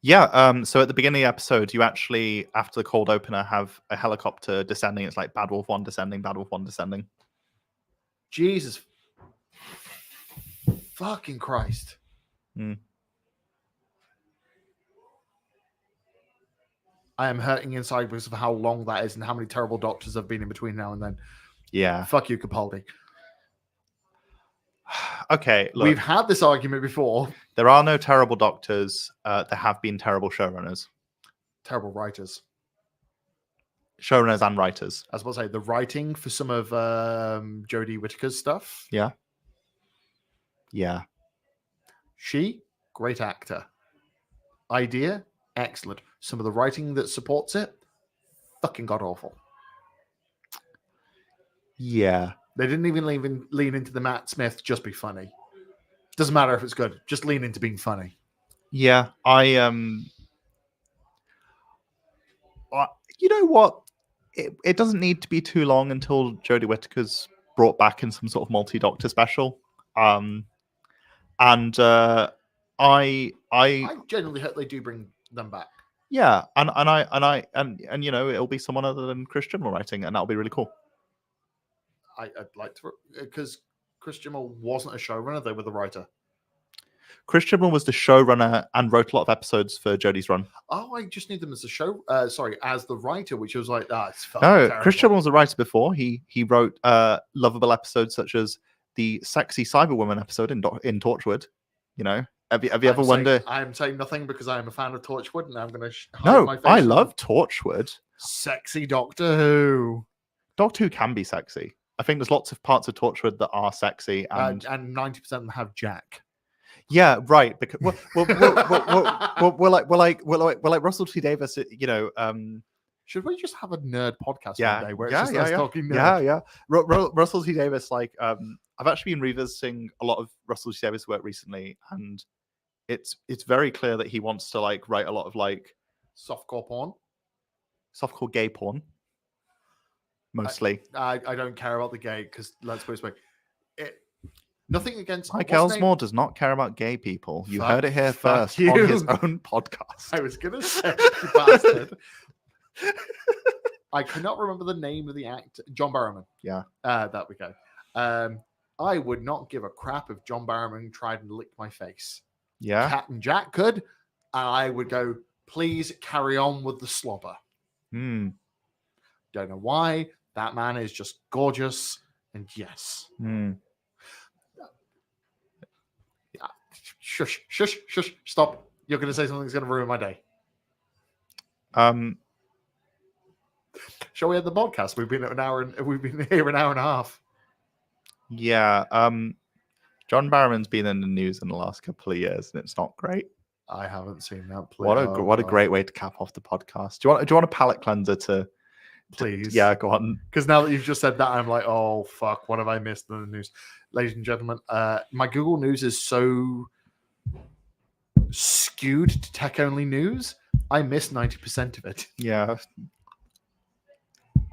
Yeah. So at the beginning of the episode, you actually, after the cold opener, have a helicopter descending. It's like Bad Wolf 1 descending, Bad Wolf 1 descending. Jesus fucking Christ. I am hurting inside because of how long that is and how many terrible doctors have been in between now and then. Yeah. Fuck you, Capaldi. Okay, look, We've had this argument before. there are no terrible doctors. There have been terrible showrunners. Terrible writers. Showrunners and writers. I was about to say, the writing for some of Jodie Whittaker's stuff. Yeah. She, great actor. Idea, excellent. Some of the writing that supports it, fucking god awful. Yeah. They didn't even lean into the Matt Smith, just be funny. Doesn't matter if it's good, just lean into being funny. Yeah. You know what? It doesn't need to be too long until Jodie Whittaker's brought back in some sort of multi-doctor special. I genuinely hope they do bring them back. Yeah, and you know, it'll be someone other than Chris Chibnall writing, and that'll be really cool. I'd like to, because Chris Chibnall wasn't a showrunner; they were the writer. Chris Chibnall was the showrunner and wrote a lot of episodes for Jodie's run. Oh, I just knew them as the as the writer, which was like, it's fucking No, terrible. Chris Chibnall was a writer before. He wrote lovable episodes such as the sexy Cyberwoman episode in Torchwood. You know, have you ever wondered? I'm saying nothing because I'm a fan of Torchwood, and I'm going to No, my face. I love Torchwood. Sexy Doctor Who. Doctor Who can be sexy. I think there's lots of parts of Torchwood that are sexy, and 90% of them have Jack. Yeah, right. Because we're like Russell T Davies. You know, should we just have a nerd podcast yeah, one day where yeah, it's just us talking nerd? Yeah. Russell T Davies. Like, I've actually been revisiting a lot of Russell T Davies' work recently, and it's very clear that he wants to like write a lot of like softcore porn, softcore gay porn. Mostly, I don't care about the gay because let's put it this way. Nothing against Mike Ellsmore does not care about gay people. You heard it here first you. on his own podcast. I was gonna say, you bastard. I cannot remember the name of the actor. John Barrowman. Yeah. That we go. I would not give a crap if John Barrowman tried and lick my face. Yeah. Captain Jack could, and I would go, please carry on with the slobber. Don't know why. That man is just gorgeous, and yes. Shush, stop. You're going to say something that's going to ruin my day. Shall we end the podcast? We've been here an hour and a half. Yeah. John Barrowman's been in the news in the last couple of years, and it's not great. I haven't seen that. What a great way to cap off the podcast. Do you want a palate cleanser to? Please. Yeah, go on. Because now that you've just said that, I'm like, oh fuck, what have I missed in the news? Ladies and gentlemen, my Google News is so skewed to tech-only news. I missed 90% of it. Yeah.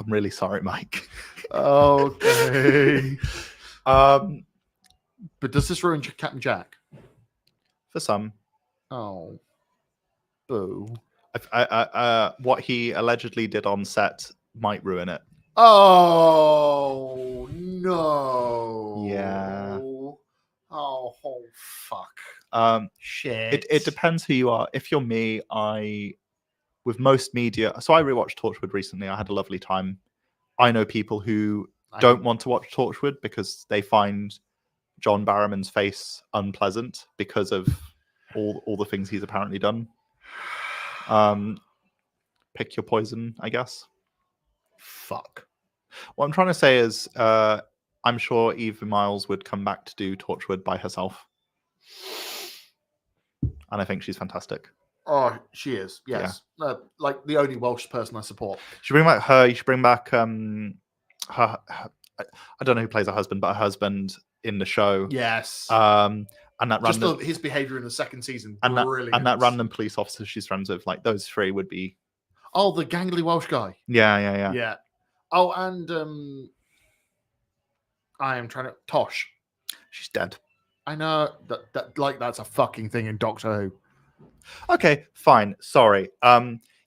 I'm really sorry, Mike. Okay. But does this ruin Captain Jack? For some. Oh. Boo. What he allegedly did on set might ruin it. Oh no. Yeah. Oh fuck. Shit. It depends who you are. If you're me, with most media, so I rewatched Torchwood recently. I had a lovely time. I know people who don't want to watch Torchwood because they find John Barrowman's face unpleasant because of all the things he's apparently done. Pick your poison, I guess. Fuck. What I'm trying to say is, I'm sure Eve Miles would come back to do Torchwood by herself. And I think she's fantastic. Oh, she is. Yes. Like the only Welsh person I support. You should bring back her. You should bring back her I don't know who plays her husband, but her husband in the show. Yes. And that Just random, his behavior in the second season. and Brilliant. that random police officer she's friends with. Like those three would be. Oh, the gangly Welsh guy. Yeah. Yeah. Oh, and I am trying to Tosh. She's dead. I know that that's a fucking thing in Doctor Who. Okay, fine. Sorry.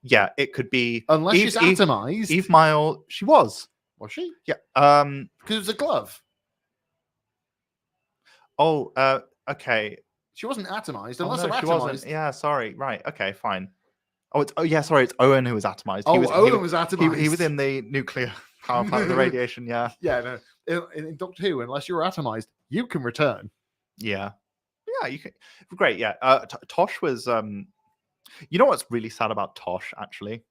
Yeah, it could be Unless she's atomized. Eve Mile, she was. Was she? Yeah. Because it was a glove. Oh, okay. She wasn't atomized. Oh, Unless no, they're she atomized. wasn't. Yeah, sorry. Right. Okay, fine. Yeah, sorry. It's Owen who was atomized. Oh, Owen was atomized. He was in the nuclear power plant with the radiation. Yeah. Yeah. No. In Doctor Who, unless you're atomized, you can return. Yeah. Yeah. You can. Great. Yeah. Tosh was. You know what's really sad about Tosh, actually?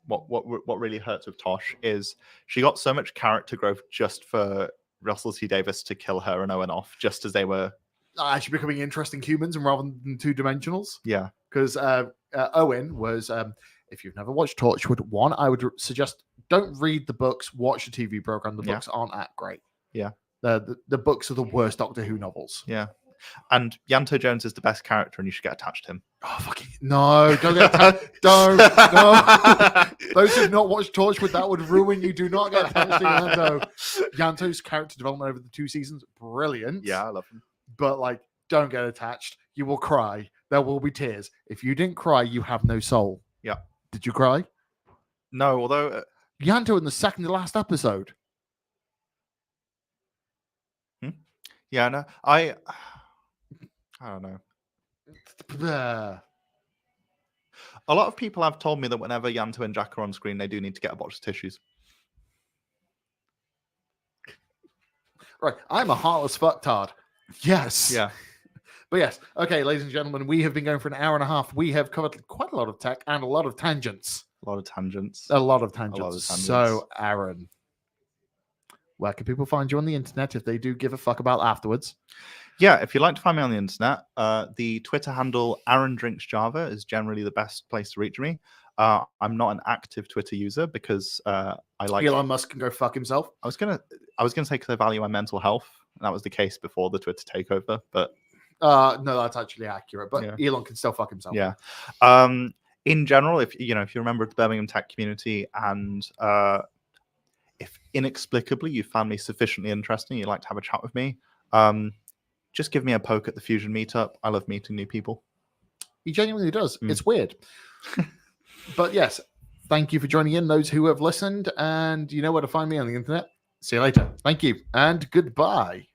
What really hurts with Tosh is she got so much character growth just for Russell T Davies to kill her and Owen off, just as they were actually becoming interesting humans and rather than two dimensionals. Yeah. Because Owen was, if you've never watched Torchwood, one, I would suggest don't read the books, watch the TV program. The books aren't that great. Yeah. The books are the worst Doctor Who novels. Yeah. And Yanto Jones is the best character, and you should get attached to him. Oh, fucking no! Don't get attached. Don't. No. Those who've not watched Torchwood, that would ruin you. Do not get attached to Yanto. Yanto's character development over the 2 seasons, brilliant. Yeah, I love him. But like, don't get attached. You will cry. There will be tears. If you didn't cry, you have no soul. Yeah. Did you cry? No, although Yanto in the second to last episode. Yeah, no, I don't know. A lot of people have told me that whenever Yanto and Jack are on screen, they do need to get a box of tissues. Right. I'm a heartless fucktard. Yes. Yeah. But yes. Okay, ladies and gentlemen, we have been going for an hour and a half. We have covered quite a lot of tech and a lot of tangents. A lot of tangents. A lot of tangents. So, Aaron, where can people find you on the internet if they do give a fuck about afterwards? Yeah, if you'd like to find me on the internet, the Twitter handle AaronDrinksJava is generally the best place to reach me. I'm not an active Twitter user because I like Elon Musk can go fuck himself. I was gonna say because I value my mental health, and that was the case before the Twitter takeover. But no, that's actually accurate. But Elon can still fuck himself. Yeah. In general, if you remember the Birmingham tech community, and if inexplicably you found me sufficiently interesting, you'd like to have a chat with me, just give me a poke at the Fusion meetup. I love meeting new people. He genuinely does. It's weird. But yes, thank you for joining in, those who have listened, and you know where to find me on the internet. See you later. Thank you, and goodbye.